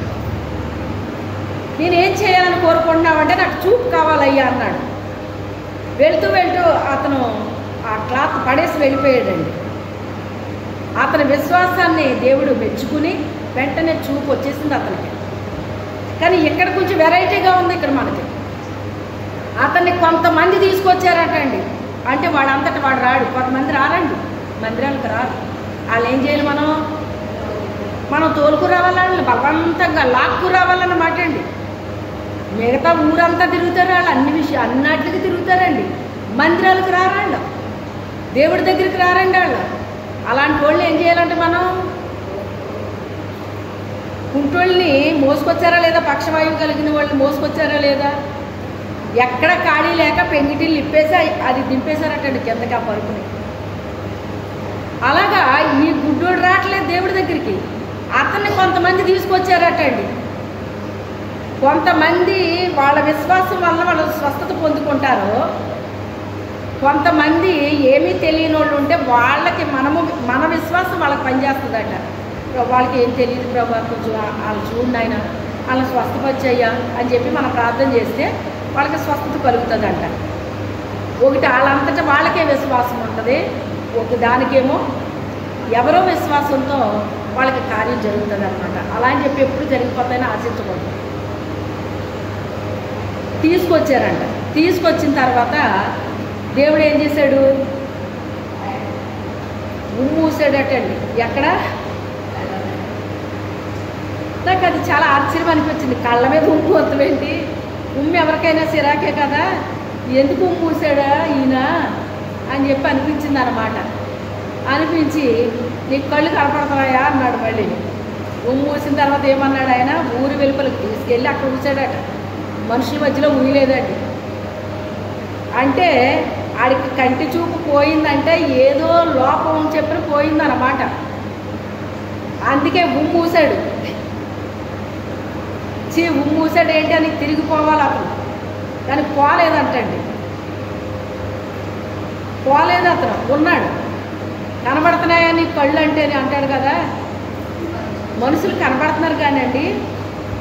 నేనేం చేయాలని కోరుకుంటున్నావంటే నాకు చూపు కావాలయ్యా అన్నాడు. వెళ్తూ అతను ఆ క్లాత్ పడేసి వెళ్ళిపోయాడండి. అతని విశ్వాసాన్ని దేవుడు మెచ్చుకుని వెంటనే చూపు వచ్చేసింది అతనికి. కానీ ఇక్కడ కొంచెం వెరైటీగా ఉంది. ఇక్కడ మనకి అతన్ని కొంతమంది తీసుకొచ్చారట అండి. అంటే వాడంతట వాడు రాడు, కొంతమంది రారండి, మందిరాలకు రారు. వాళ్ళు ఏం చేయాలి, మనం తోలుకు రావాలని, బలవంతంగా లాక్కు రావాలన్నమాట అండి. మిగతా ఊరంతా తిరుగుతారు వాళ్ళు, అన్నిటికి తిరుగుతారండి. మందిరాలకు రారండి, దేవుడి దగ్గరికి రారండి వాళ్ళు. అలాంటి వాళ్ళు ఏం చేయాలంటే మనం కుంటోళ్ళని మోసుకొచ్చారా లేదా, పక్షవాయువు కలిగిన వాళ్ళని మోసుకొచ్చారా లేదా, ఎక్కడ ఖాళీ లేక పెంగిటిల్ని ఇప్పేసి అది దింపేశారటండి కిందకి ఆ పరుపుని. అలాగా ఈ గుడ్డోడు రావట్లేదు దేవుడి దగ్గరికి. అతన్ని కొంతమంది తీసుకొచ్చారటండి. కొంతమంది వాళ్ళ విశ్వాసం వల్ల వాళ్ళు స్వస్థత పొందుకుంటారు. కొంతమంది ఏమీ తెలియని వాళ్ళు ఉంటే వాళ్ళకి మన విశ్వాసం వాళ్ళకి పనిచేస్తుందట. వాళ్ళకి ఏం తెలియదు ప్రభా, కొంచెం వాళ్ళు చూడండి ఆయన, వాళ్ళని స్వస్థపరిచయ్యా అని చెప్పి మనం ప్రార్థన చేస్తే వాళ్ళకి స్వస్థత కలుగుతుందంట. ఒకటి వాళ్ళంతటా వాళ్ళకే విశ్వాసం ఉంటుంది, ఒక దానికేమో ఎవరో విశ్వాసంతో వాళ్ళకి కార్యం జరుగుతుంది అనమాట. అలా అని చెప్పి ఎప్పుడు జరిగిపోతాయని ఆశించకూడదు. తీసుకొచ్చారంట. తీసుకొచ్చిన తర్వాత దేవుడు ఏం చేశాడు, మూసాడటండి. ఎక్కడ నాకు అది చాలా ఆశ్చర్యం అనిపించింది. కళ్ళ మీద వత్తమేంటి, ఎవరికైనా సిరాకే కదా, ఎందుకు మూసాడా ఈయన అని చెప్పి అనిపించింది అనమాట. అనిపించి నీకు కళ్ళు కనపడుతున్నాయా అన్నాడు. మళ్ళీ మూసిన తర్వాత ఏమన్నాడు ఆయన, ఊరి వెలుపలికి తీసుకెళ్ళి అక్కడ ఊసాడట. మనుషుల మధ్యలో ఊయలేదండి. అంటే ఆడికి కంటి చూపు పోయిందంటే ఏదో లోపం చెప్పిన పోయిందన్నమాట. అందుకే మూసాడు. మూసాడు ఏంటి అని తిరిగిపోవాలి అతను, కానీ పోలేదంటండి. పోలేదు, అతను ఉన్నాడు. కనబడుతున్నాయా నీ కళ్ళు అంటే అని అంటాడు కదా. మనుషులు కనబడుతున్నారు కానండి,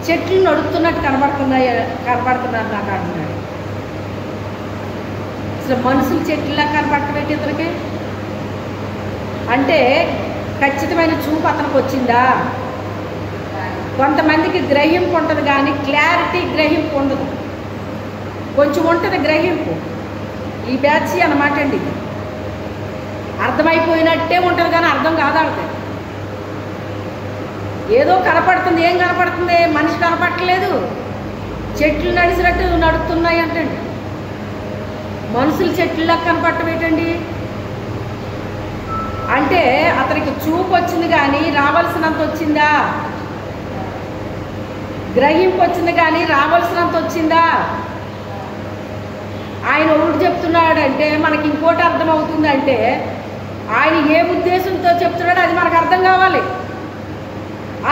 చెట్లు నడుస్తున్నట్టు కనబడుతున్నారు నాకు అంటున్నాడు. అసలు మనుషులు చెట్లులా కనబడటమేంటి ఇతనికి? అంటే ఖచ్చితమైన చూపు అతనికి వచ్చిందా? కొంతమందికి గ్రహింపు ఉంటుంది కానీ క్లారిటీ గ్రహింపు ఉండదు. కొంచెం ఉంటుంది గ్రహింపు. ఈ బ్యాచ్ అన్నమాట అండి. ఇది అర్థమైపోయినట్టే ఉంటుంది కానీ అర్థం కాదాడుతుంది. ఏదో కనపడుతుంది. ఏం కనపడుతుంది? మనిషి కనపడట్లేదు, చెట్లు నడిచినట్టు నడుస్తున్నాయి అంటండి. మనుషులు చెట్లులా కనపడటం ఏంటండి? అంటే అతనికి చూపు వచ్చింది కానీ రావాల్సినంత వచ్చిందా? గ్రహింపు వచ్చింది కానీ రావాల్సినంత వచ్చిందా? చెప్తున్నాడంటే మనకి ఇంకోటి అర్థమవుతుందంటే ఆయన ఏ ఉద్దేశంతో చెప్తున్నాడో అది మనకు అర్థం కావాలి.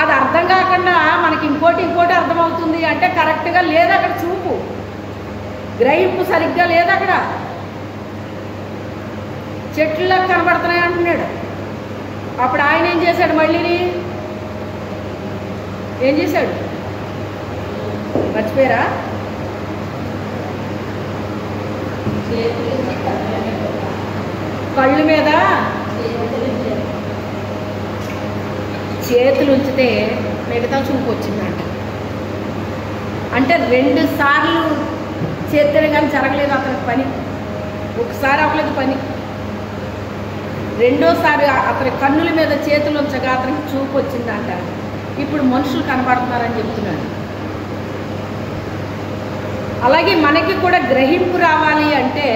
అది అర్థం కాకుండా మనకి ఇంకోటి అర్థమవుతుంది అంటే కరెక్ట్గా లేదు అక్కడ చూపు, గ్రహింపు సరిగ్గా లేదు అక్కడ. చెట్లులా కనబడుతున్నాయి అంటున్నాడు. అప్పుడు ఆయన ఏం చేశాడు? మళ్ళీ ఏం చేశాడు? మర్చిపోయారా? కళ్ళు మీద చేతులు ఉంచితే మిగతా చూపు వచ్చిందంట. అంటే 2 సార్లు చేతులు కానీ జరగలేదు అతనికి పని. ఒకసారి అవ్వలేదు పని, రెండోసారి అతని కన్నుల మీద చేతులు ఉంచగా అతనికి చూపు వచ్చిందంట. ఇప్పుడు మనుషులు కనబడుతున్నారని చెప్తున్నాడు. అలాగే మనకి కూడా గ్రహింపు రావాలి అంటే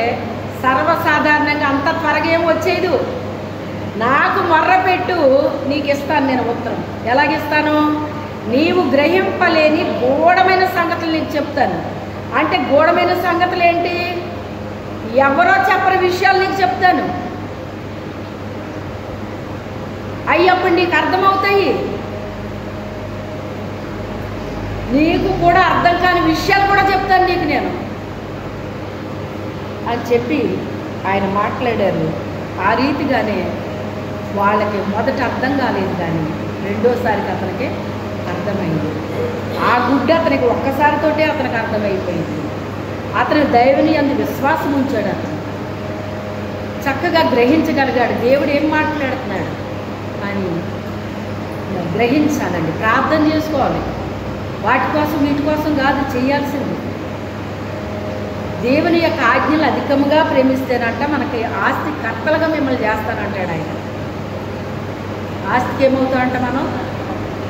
సర్వసాధారణంగా అంత త్వరగా ఏం వచ్చేది. నాకు మొర్రపెట్టు, నీకు ఇస్తాను నేను ఉత్తరం. ఎలాగిస్తాను? నీవు గ్రహింపలేని గూఢమైన సంగతులు నీకు చెప్తాను. అంటే గూఢమైన సంగతులు ఏంటి? ఎవరో చెప్పని విషయాలు నీకు చెప్తాను. అయ్యప్పుడు నీకు అర్థమవుతాయి. నీకు కూడా అర్థం కాని విషయాలు కూడా చెప్తాను నీకు నేను అని చెప్పి ఆయన మాట్లాడారు. ఆ రీతిగానే వాళ్ళకి మొదట అర్థం కాలేదు, కానీ రెండోసారికి అతనికి అర్థమైంది. ఆ గుడ్డ అతనికి ఒక్కసారితోటే అతనికి అర్థమైపోయింది. అతని దైవని అందు విశ్వాసం ఉంచాడు. అతను చక్కగా గ్రహించగలిగాడు దేవుడు ఏం మాట్లాడుతున్నాడు అని. గ్రహించాలండి, ప్రార్థన చేసుకోవాలి. వాటి కోసం వీటి కోసం కాదు చేయాల్సింది. దేవుని యొక్క ఆజ్ఞలు అధికంగా ప్రేమిస్తేనంట మనకి ఆస్తి కర్తలుగా మిమ్మల్ని చేస్తానంటాడు ఆయన. ఆస్తికి ఏమవుతామంట? మనం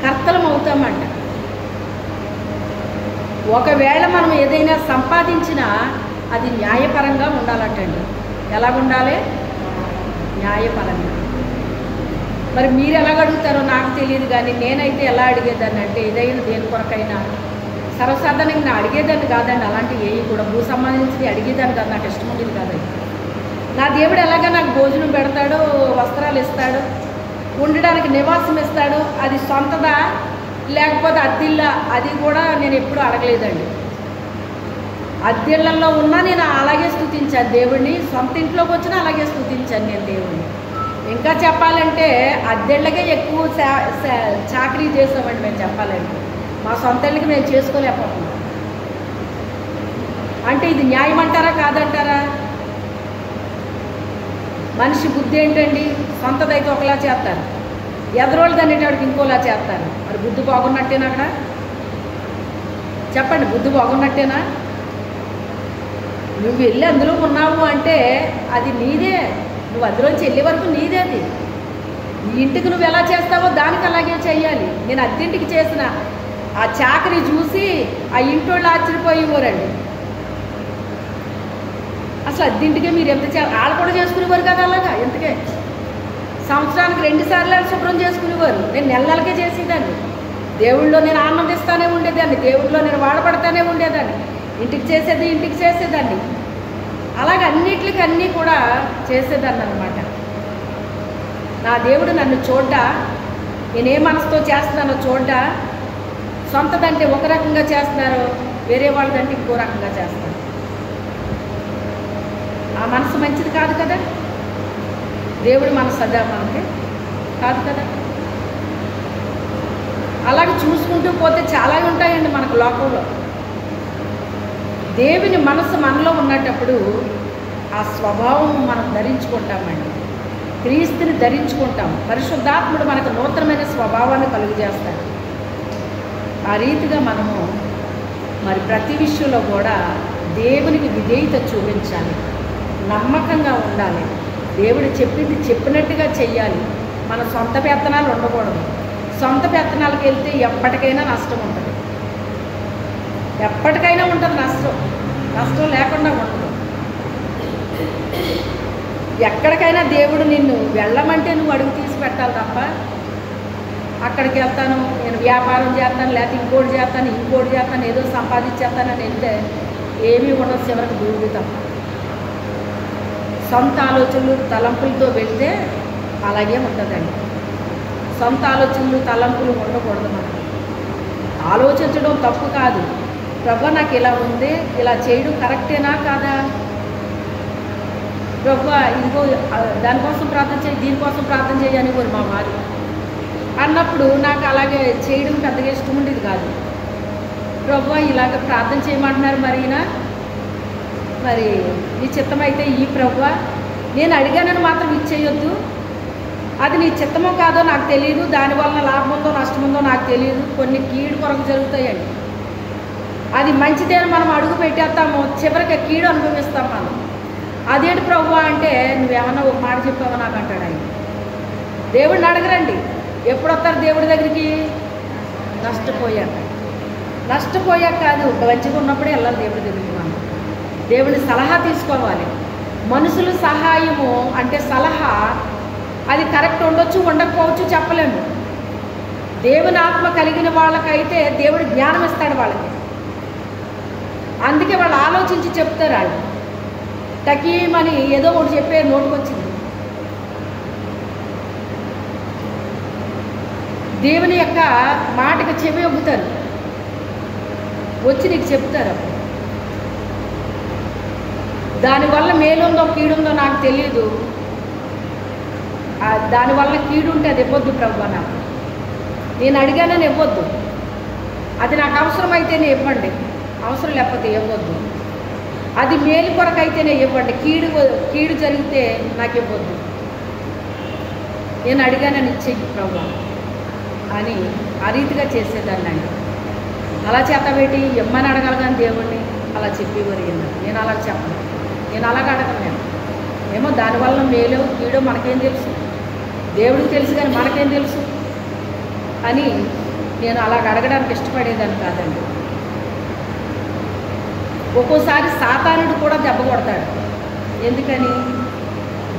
కర్తలం అవుతామంట. ఒకవేళ మనం ఏదైనా సంపాదించినా అది న్యాయపరంగా ఉండాలంటండి. ఎలాగుండాలి? న్యాయపరంగా. మరి మీరు ఎలాగ అడుగుతారో నాకు తెలియదు, కానీ నేనైతే ఎలా అడిగేదాన్ని అంటే ఏదైనా దేని కొరకైనా సర్వసాధారణంగా నేను అడిగేదాన్ని కాదండి. అలాంటి ఏవి కూడా భూ సంబంధించి అడిగేదాన్ని కాదు, నాకు ఇష్టం ఉండేది కాదండి. నా దేవుడు ఎలాగా నాకు భోజనం పెడతాడు, వస్త్రాలు ఇస్తాడు, ఉండడానికి నివాసం ఇస్తాడు. అది సొంతదా లేకపోతే అద్దిల్లా, అది కూడా నేను ఎప్పుడూ అడగలేదండి. అద్దెళ్లలో ఉన్నా నేను అలాగే స్తుతించాను దేవుడిని, సొంత ఇంట్లోకి వచ్చినా అలాగే స్తుతించాను నేను దేవుడిని. ఇంకా చెప్పాలంటే అద్దెళ్ళకే ఎక్కువ చాకరీ చేసామండి మేము చెప్పాలంటే. మా సొంత ఇళ్ళకి మేము చేసుకోలేకపోతున్నాం. అంటే ఇది న్యాయం అంటారా కాదంటారా? మనిషి బుద్ధి ఏంటండి? సొంతదైతే ఒకలా చేస్తారు, ఎదరోళ్ళు దాన్నేటాడికి ఇంకోలా చేస్తారు. మరి బుద్ధి బాగున్నట్టేనా అక్కడ? చెప్పండి, బుద్ధి బాగున్నట్టేనా? నువ్వు వెళ్ళి అందులో ఉన్నావు అంటే అది నీదే. నువ్వు అందులోంచి వెళ్ళే వరకు నీదే. అది నీ ఇంటికి నువ్వు ఎలా చేస్తావో దానికి అలాగే చెయ్యాలి. నేను అద్దెంటికి చేసిన ఆ చాకరీ చూసి ఆ ఇంటోళ్ళు ఆశ్చర్యపోయేవారండి. అసలు అద్దెంటికే మీరు ఎంత వాళ్ళు కూడా చేసుకునేవారు కదా అలాగా. ఎందుకే సంవత్సరానికి 2 సార్లు శుభ్రం చేసుకునేవారు. నేను నెలలకే చేసేదాన్ని. దేవుళ్ళలో నేను ఆనందిస్తానే ఉండేదాన్ని, దేవుళ్ళలో నేను వాడబడతానే ఉండేదాన్ని. ఇంటికి చేసేదాన్ని. అలాగే అన్నిటికి అన్నీ కూడా చేసేదాన్ని అనమాట. నా దేవుడు నన్ను చూడ్డా, నేనే మనసుతో చేస్తున్నానో చూడ్డా. సొంతదంటే ఒక రకంగా చేస్తున్నారు, వేరే వాళ్ళదంటే ఇంకో రకంగా చేస్తారు. ఆ మనసు మంచిది కాదు కదా. దేవుడి మనసు అదా మనకి కాదు కదా. అలాగే చూసుకుంటూ పోతే చాలా ఉంటాయండి మనకు లోకంలో. దేవుని మనసు మనలో ఉన్నప్పుడు ఆ స్వభావం మనం ధరించుకుంటామండి. క్రీస్తుని ధరించుకుంటాం. పరిశుద్ధాత్ముడు మనకు నూతనమైన స్వభావాన్ని కలుగజేస్తాడు. ఆ రీతిగా మనము మరి ప్రతి విషయంలో కూడా దేవునికి విధేయత చూపించాలి, నమ్మకంగా ఉండాలి. దేవుడు చెప్పింది చెప్పినట్టుగా చెయ్యాలి. మన సొంత పెత్తనాలు ఉండకూడదు. సొంత పెత్తనాలకు వెళ్తే ఎప్పటికైనా నష్టం ఉంటుంది. ఎప్పటికైనా ఉంటుంది నష్టం లేకుండా ఉండదు. ఎక్కడికైనా దేవుడు నిన్ను వెళ్ళమంటే నువ్వు అడుగు తీసి పెట్టాలి తప్ప అక్కడికి వెళ్తాను, నేను వ్యాపారం చేస్తాను, లేకపోతే ఇంకోటి చేస్తాను, ఏదో సంపాదించేస్తానని వెళ్తే ఏమీ ఉండదు. చివరికి దూరుగు తప్ప సొంత ఆలోచనలు తలంపులతో వెళ్తే అలాగే ఉంటుందండి. సొంత ఆలోచనలు తలంపులు ఉండకూడదు. మనం ఆలోచించడం తప్పు కాదు. ప్రభు నాకు ఇలా ఉంది, ఇలా చేయడం కరెక్టేనా కాదా, ప్రభు ఇదిగో దానికోసం ప్రార్థన చేయి, దీనికోసం ప్రార్థన చేయి అని మా వారు అన్నప్పుడు నాకు అలాగే చేయడం పెద్దగా ఇష్టం ఉండేది కాదు. ప్రభు ఇలాగ ప్రార్థన చేయమంటున్నారు, మరి నీ చిత్తమైతే ఈ ప్రభు నేను అడిగానని మాత్రం ఇచ్చేయొద్దు, అది నీ చిత్తమో కాదో నాకు తెలియదు, దానివల్ల లాభం ఉందో నష్టం ఉందో నాకు తెలియదు, కొన్ని కీడు కొరకు జరుగుతాయండి. అది మంచిదేని మనం అడుగు పెట్టేస్తాము, చివరికి కీడు అనుభవిస్తాం మనం. అదేంటి ప్రభు అంటే నువ్వేమన్నా ఒక మాట చెప్పావో నాకు అంటాడు ఆయన. దేవుడిని అడగరండి. ఎప్పుడు వస్తారు దేవుడి దగ్గరికి? నష్టపోయాక కాదు, మంచిగా ఉన్నప్పుడే వెళ్ళాలి దేవుడి దగ్గరికి. మనం దేవుని సలహా తీసుకోవాలి. మనుషుల సహాయము అంటే సలహా అది కరెక్ట్ ఉండొచ్చు, ఉండకపోవచ్చు, చెప్పలేము. దేవుని ఆత్మ కలిగిన వాళ్ళకైతే దేవుడు జ్ఞానం ఇస్తాడు వాళ్ళకి. అందుకే వాళ్ళు ఆలోచించి చెప్తారు. వాళ్ళు టకీమని ఏదో ఒకటి చెప్పే నోటుకొచ్చింది. దేవుని యొక్క మాటకి చెవి ఒగ్గుతారు, వచ్చి నీకు చెప్తారు. దానివల్ల మేలుందో కీడుందో నాకు తెలియదు. దానివల్ల కీడుంటే అది ఇవ్వద్దు ప్రభు, నాకు నేను అడిగానని ఇవ్వద్దు. అది నాకు అవసరమైతేనే ఇవ్వండి, అవసరం లేకపోతే ఇవ్వద్దు. అది మేలు కొరకైతేనే ఇవ్వండి, కీడు జరిగితే నాకు ఇవ్వద్దు. నేను అడిగానని ఇచ్చేయి ప్రభు అని ఆ రీతిగా చేసేదాన్ని అండి. అలా చేతబెట్టి ఇమ్మని అడగాలి కానీ దేవుణ్ణి అలా చెప్పేవారు. నేను అలా చెప్పను, నేను అలాగ అడగను. ఏమో దానివల్ల మేలో కీడో మనకేం తెలుసు, దేవుడికి తెలుసు కానీ మనకేం తెలుసు అని నేను అలాగ అడగడానికి ఇష్టపడేదాన్ని కాదండి. ఒక్కోసారి సాతానుడు కూడా దెబ్బ కొడతాడు. ఎందుకని?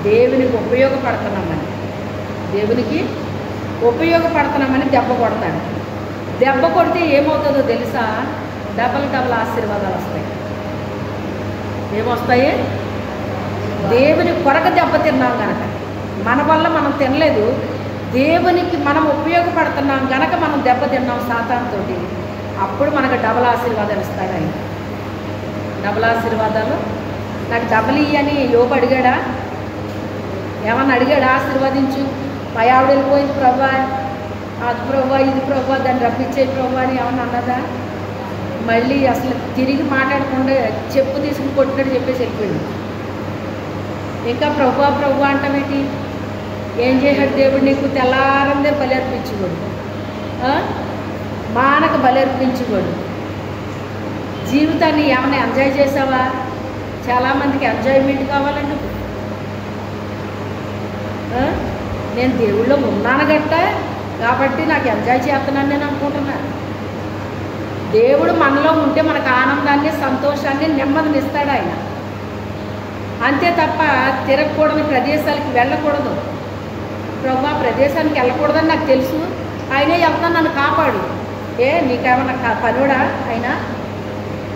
దేవునికి ఉపయోగపడుతున్నామని, దేవునికి ఉపయోగపడుతున్నామని దెబ్బ కొడతాడు. దెబ్బ కొడితే ఏమవుతుందో తెలుసా? డబల్ ఆశీర్వాదాలు వస్తాయి. ఏమొస్తాయి? దేవుని కొరకు దెబ్బతిన్నాం కనుక, మన వల్ల మనం తినలేదు, దేవునికి మనం ఉపయోగపడుతున్నాం కనుక మనం దెబ్బతిన్నాం సాతానుతో. అప్పుడు మనకు డబల్ ఆశీర్వాదాలు ఇస్తాడు ఆయన. డబల్ ఆశీర్వాదాలు. నాకు డబల్ ఇయ్యని యోబు అడిగాడా? ఏమన్నా అడిగాడా? ఆశీర్వదించు, మా ఆవిడ వెళ్ళిపోయింది ప్రభా, అది ప్రభా, ఇది ప్రభా, దాన్ని రప్పించే ప్రభా అని ఏమన్నా అన్నదా? మళ్ళీ అసలు తిరిగి మాట్లాడకుండా చెప్పు తీసుకుని కొట్టినట్టు చెప్పేసి వెళ్ళిపోయింది. ఇంకా ప్రభా ప్రభా అంటామేంటి? ఏం చేశాడు దేవుడు నీకు? తెల్లారందే బలి అర్పించుకోడు, మానకు బలి అర్పించుకోడు. జీవితాన్ని ఏమైనా ఎంజాయ్ చేసావా? చాలామందికి ఎంజాయ్మెంట్ కావాలండి. నేను దేవుళ్ళో ఉన్నాను గట్ట కాబట్టి నాకు ఎంజాయ్ చేస్తున్నాను నేను అనుకుంటున్నాను. దేవుడు మనలో ఉంటే మనకు ఆనందాన్ని, సంతోషాన్ని, నెమ్మదిని ఇస్తాడు ఆయన. అంతే తప్ప తిరగకూడని ప్రదేశాలకి వెళ్ళకూడదు. ప్రభు ప్రదేశానికి వెళ్ళకూడదని నాకు తెలుసు, ఆయనే వెళ్తాను నన్ను కాపాడు. నీకేమన్నా పనివాడా ఆయన?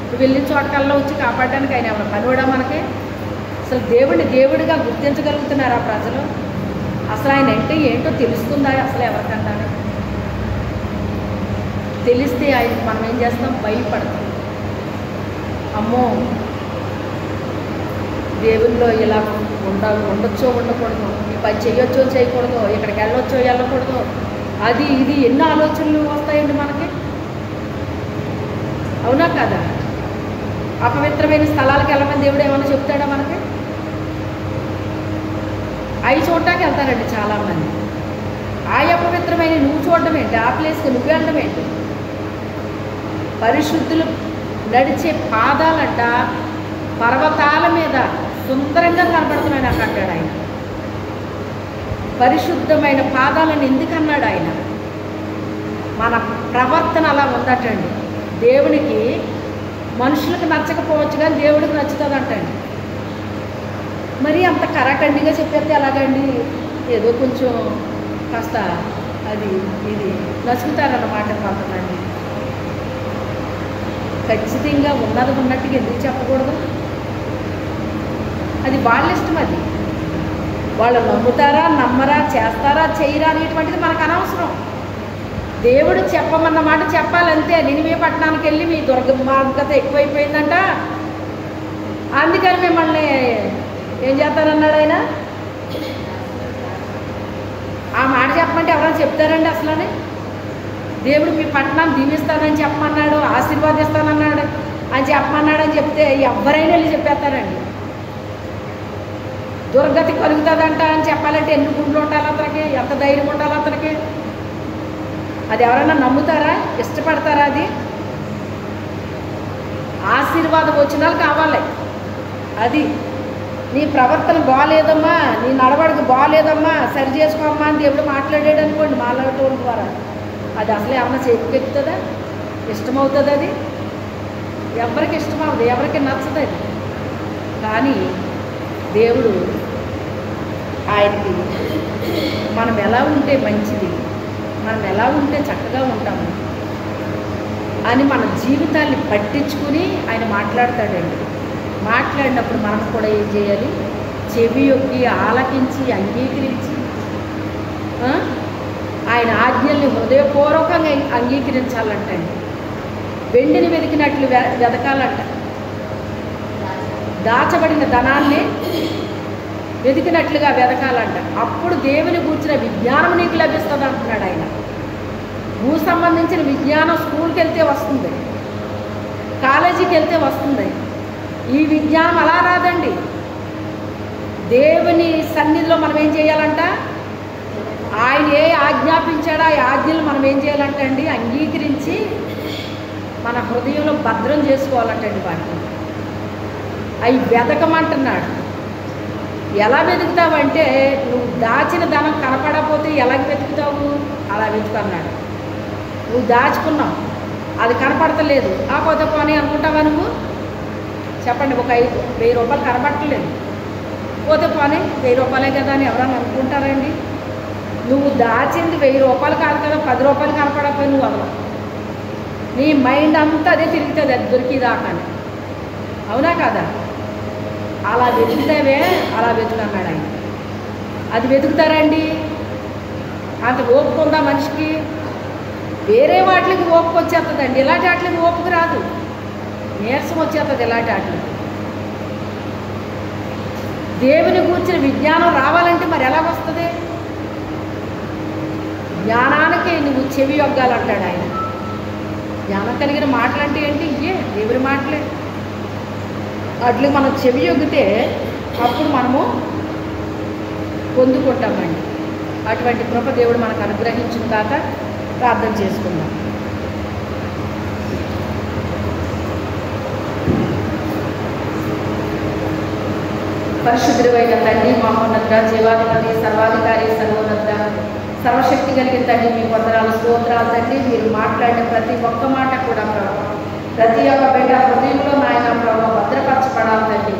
నువ్వు వెళ్ళిన చోటకల్లా వచ్చి కాపాడడానికి ఆయన ఏమన్నా పనివాడా మనకి? అసలు దేవుడిని దేవుడిగా గుర్తించగలుగుతున్నారా ప్రజలు? అసలు ఆయన అంటే ఏంటో తెలుస్తుందా అసలు ఎవరికన్నా? తెలిస్తే ఆయనకి మనం ఏం చేస్తాం? భయపడతాం. అమ్మో దేవుల్లో ఇలా ఉండొచ్చో ఉండకూడదు, ఈ పని చేయొచ్చో చేయకూడదు, ఇక్కడికి వెళ్ళొచ్చో వెళ్ళకూడదు, అది ఇది ఎన్నో ఆలోచనలు వస్తాయండి మనకి. అవునా కదా? అపవిత్రమైన స్థలాలకు వెళ్ళమని దేవుడు ఏమైనా చెప్తాడా మనకి? అవి చూడటానికి వెళ్తారండి చాలామంది. ఆ అపవిత్రమైన నువ్వు చూడడం ఏంటి? ఆ ప్లేస్కి నువ్వు వెళ్ళడం ఏంటి? పరిశుద్ధులు నడిచే పాదాలంట పర్వతాల మీద సుందరంగా కనపడుతున్నాయి నాకు అంటాడు ఆయన. పరిశుద్ధమైన పాదాలను ఎందుకన్నాడు ఆయన? మన ప్రవర్తన అలా ఉందటండి. దేవునికి మనుషులకు నచ్చకపోవచ్చు కానీ దేవుడికి నచ్చుతుంది అంటండి. మరి అంత కరాఖండిగా చెప్పేస్తే ఎలాగండి? ఏదో కొంచెం కాస్త అది ఇది నచ్చుతారన్నమాట కొంతమంది. ఖచ్చితంగా ఉన్నది ఉన్నట్టుగా ఎందుకు చెప్పకూడదు? అది వాళ్ళ ఇష్టం. అది వాళ్ళు నమ్ముతారా నమ్మరా, చేస్తారా చేయరా అనేటువంటిది మనకు అనవసరం. దేవుడు చెప్పమన్న మాట చెప్పాలంతే. నినివే పట్టణానికి వెళ్ళి మీ దుర్మార్గత ఎక్కువైపోయిందంట, అందుకని మిమ్మల్ని ఏం చేస్తానన్నాడు ఆయన. ఆ మాట చెప్పమంటే ఎవరైనా చెప్తారండి అసలు? దేవుడు మీ పట్టణాన్ని దీవిస్తానని చెప్పమన్నాడు, ఆశీర్వాదిస్తానన్నాడు అని చెప్పమన్నాడు అని చెప్తే ఎవరైనా వెళ్ళి చెప్పేస్తారండి. దుర్గతి కలుగుతుందంట అని చెప్పాలంటే ఎన్ని గుండ్లు ఉండాలి అతనికి, ఎంత ధైర్యం ఉండాలి అతనికి? అది ఎవరైనా నమ్ముతారా, ఇష్టపడతారా? అది ఆశీర్వాదం వచ్చిన వాళ్ళు కావాలి. అది నీ ప్రవర్తన బాగాలేదమ్మా, నీ నడవడికి బాగాలేదమ్మా, సరి చేసుకోమ్మా అని దేవుడు మాట్లాడాడు అనుకోండి మాట్లాడటం ద్వారా, అది అసలు ఏమన్నా చేతికెక్కుతుందా? ఇష్టమవుతుంది? అది ఎవరికి ఇష్టమవుతుంది, ఎవరికి నచ్చదు అది. కానీ దేవుడు ఆయనకి మనం ఎలా ఉంటే మంచిది, మనం ఎలా ఉంటే చక్కగా ఉంటాము అని మన జీవితాన్ని పట్టించుకుని ఆయన మాట్లాడతాడండి. మాట్లాడినప్పుడు మనం కూడా ఏం చేయాలి? చెవి యొక్కి ఆలకించి అంగీకరించి ఆయన ఆజ్ఞల్ని హృదయపూర్వకంగా అంగీకరించాలంటండి. వెండిని వెతికినట్లు వెతకాలంట, దాచబడిన ధనాన్ని వెతికినట్లుగా వెతకాలంట. అప్పుడు దేవుని కూర్చిన విజ్ఞానం నీకు లభిస్తుంది అంటున్నాడు ఆయన. భూ సంబంధించిన విజ్ఞానం స్కూల్కి వెళ్తే వస్తుంది, కాలేజీకి వెళ్తే వస్తుంది. ఈ విజ్ఞానం అలా రాదండి. దేవుని సన్నిధిలో మనం ఏం చేయాలంట? ఆయన ఏ ఆజ్ఞాపించాడో ఆ ఆజ్ఞలు మనం ఏం చేయాలంట అండి? అంగీకరించి మన హృదయంలో భద్రం చేసుకోవాలంటండి. వాటిని అవి వెతకమంటున్నాడు. ఎలా వెతుకుతావంటే, నువ్వు దాచిన ధనం కనపడకపోతే ఎలాగ వెతుకుతావు? అలా వెతుకన్నాడు. నువ్వు దాచుకున్నావు, అది కనపడతలేదు, ఆ పోతే పోనీ అనుకుంటావా నువ్వు? చెప్పండి, ఒక 1000 రూపాయలు కనపడట్లేదు, పోతే పోనీ 1000 రూపాయలే కదా అని ఎవరైనా అనుకుంటారండి? నువ్వు దాచింది 1000 రూపాయలు కాదు కదా, 10 రూపాయలు కనపడకపోయి నువ్వు అవ్వవు. నీ మైండ్ అంతా అదే తిరుగుతుంది, అది దొరికిదాకాని. అవునా కాదా? అలా వెతుకుతావే, అలా వెతుకన్నాడు ఆయన. అది వెతుకుతారండి? అంత ఓపిక ఉందా మనిషికి? వేరే వాటికి ఓపిక వచ్చేస్తుందండి, ఇలాంటి వాటికి ఓపిక రాదు, నీరసం వచ్చేస్తుంది ఇలాంటి వాటికి. దేవుని కూర్చిన విజ్ఞానం రావాలంటే మరి ఎలాగొస్తుంది? జ్ఞానానికి నువ్వు చెవి యొగ్గాలంటాడు ఆయన. జ్ఞానం కలిగిన మాటలు అంటే ఏంటి? ఇయే దేవుని మాటలే. అట్లు మనం చెవి యొగ్గితే అప్పుడు మనము పొందుకుంటామండి. అటువంటి కృప దేవుడు మనకు అనుగ్రహించిన కాక ప్రార్థన చేసుకుందాం. పరిశుద్ధుడైన తండ్రి, మహోన్నత, జీవాధిపతి, సర్వాధికారి, సర్వోన్నత, సర్వశక్తి కలిగిన తండ్రి, మీ వందనాలు, స్తోత్రాలు తండ్రి. మీరు మాట్లాడిన ప్రతి ఒక్క మాట కూడా ప్రభావ, ప్రతి ఒక్క బిడ్డ హృదయంలో నాయన ప్రభావ భద్రపరచబడాలి తండ్రి.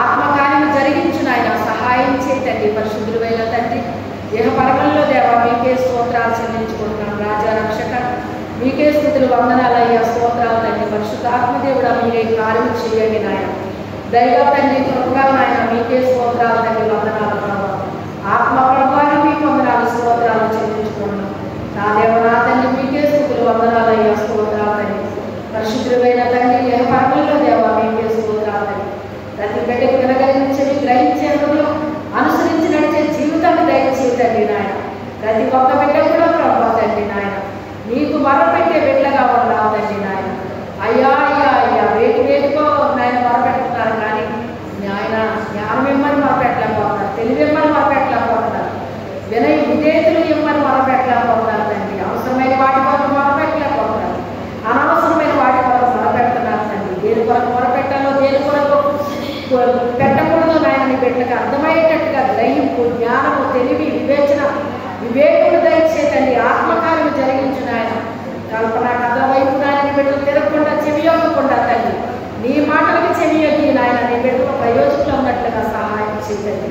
ఆత్మకార్యం జరిగించు నాయన, సహాయం చేయతండి. పరిశుద్ధుడైన తండ్రి, దేహపరమంలో దేవ మీకే స్తోత్రాలు చెల్లించుకుంటున్నాం. రాజా రక్షక మీకే స్తుతులు, వందనాలయ్యా, స్తోత్రాలు తండ్రి. పరిశుద్ధాత్మదేవుడా మీరే కార్యం చేయండి నాయన. దైవ తండ్రి కృపగా నాయన మీకే స్తోత్రాలు తండ్రి, వందనాలు ప్రభావ. ఆత్మ ప్రభావాన్ని మీకు వందనాలు, స్తోత్రాలు చెల్లించుకున్నాం. నా దేవ నా తండ్రి మీకే స్తుతులు, వందనాలయ్యా, స్తోత్రాలు తండ్రి. పరిశుద్ధుడైన తండ్రి, దేహపరమంలో దేవ మీకే స్తోత్రాలు తండ్రి. ప్రతి బిడ్డకు వినగలిగించని, గ్రహించే హృదయం, అనుసరించి నడిచే జీవితాన్ని దయచేయండి నాయన. ప్రతి ఒక్క బిడ్డ కూడా ప్రభావ తండ్రి నాయన నీకు మొరపెట్టే బిడ్డగా ఉండాలి తండ్రి నాయన. అయ్యా అయ్యా అయ్యా వేటుకో నాయన మొరపెట్టుతున్నారు, కానీ నాయన జ్ఞానం ఇమ్మని మొరపెట్టలేకపోతున్నారు, తెలివి ఇమ్మని మొరపెట్టలేకపోతున్నారు, వినయ విధేయతలు ఇమ్మని మొరపెట్టలేకపోతున్నారు తండ్రి. అవసరమైన వాటి కొరకు మొరపెట్టలేకపోతున్నారు, అనవసరమైన వాటి కొరకు మొరపెడుతున్నారు తండ్రి. దేని కొరకు మొరపెట్టాలో, దేని కొరకు పెట్టకూడదు నాయన నీ బిడ్డలకు అర్థమయ్యేటట్టుగా గ్రహింపు, జ్ఞానము, తెలివి, వివేకము దయచేతండి. ఆత్మకార్యము జరిగించు నాయన. కల్పన కథ వైపు నాయన బిడ్డలు తిరగకుండా, చెవియొక్కకుండా తండ్రి నీ మాటలకి చెవియొగ్గి నాయన నీ బిడ్డలు ప్రయోజకులు ఉన్నట్లుగా సహాయం చేయండి.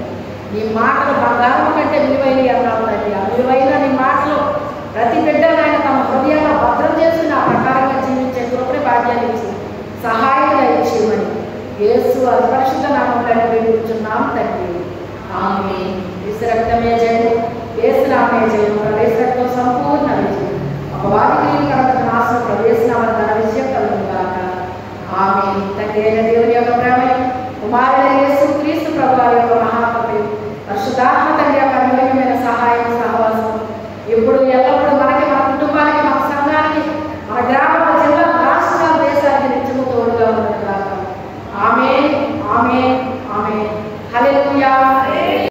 నీ మాటలు బంగారం కంటే విలువైనవి అన్నావు తండ్రి. ఆ విలువైన నీ మాటలు ప్రతి బిడ్డ నాయన తమ హృదయాన్ని భద్రం చేసుకుని ఆ ప్రకారంగా జీవించే కృపని భాగ్యాన్ని ఇచ్చి సహాయం దయచేయమని యేసు పరిశుద్ధ నామములో వేడుకుంటున్నాం తండ్రి. ఆమేన్. యేసు రక్తమే జయం, యేసు నామమే జయం, యేసు రక్తం సంపూర్ణ విజయం. అపవాదికి కడప నాశనం ప్రవేశనామన్న విషయం కలుగుగాక. ఆమేన్. తండ్రి అయిన దేవుని యొక్క ప్రేమ, కుమారుడైన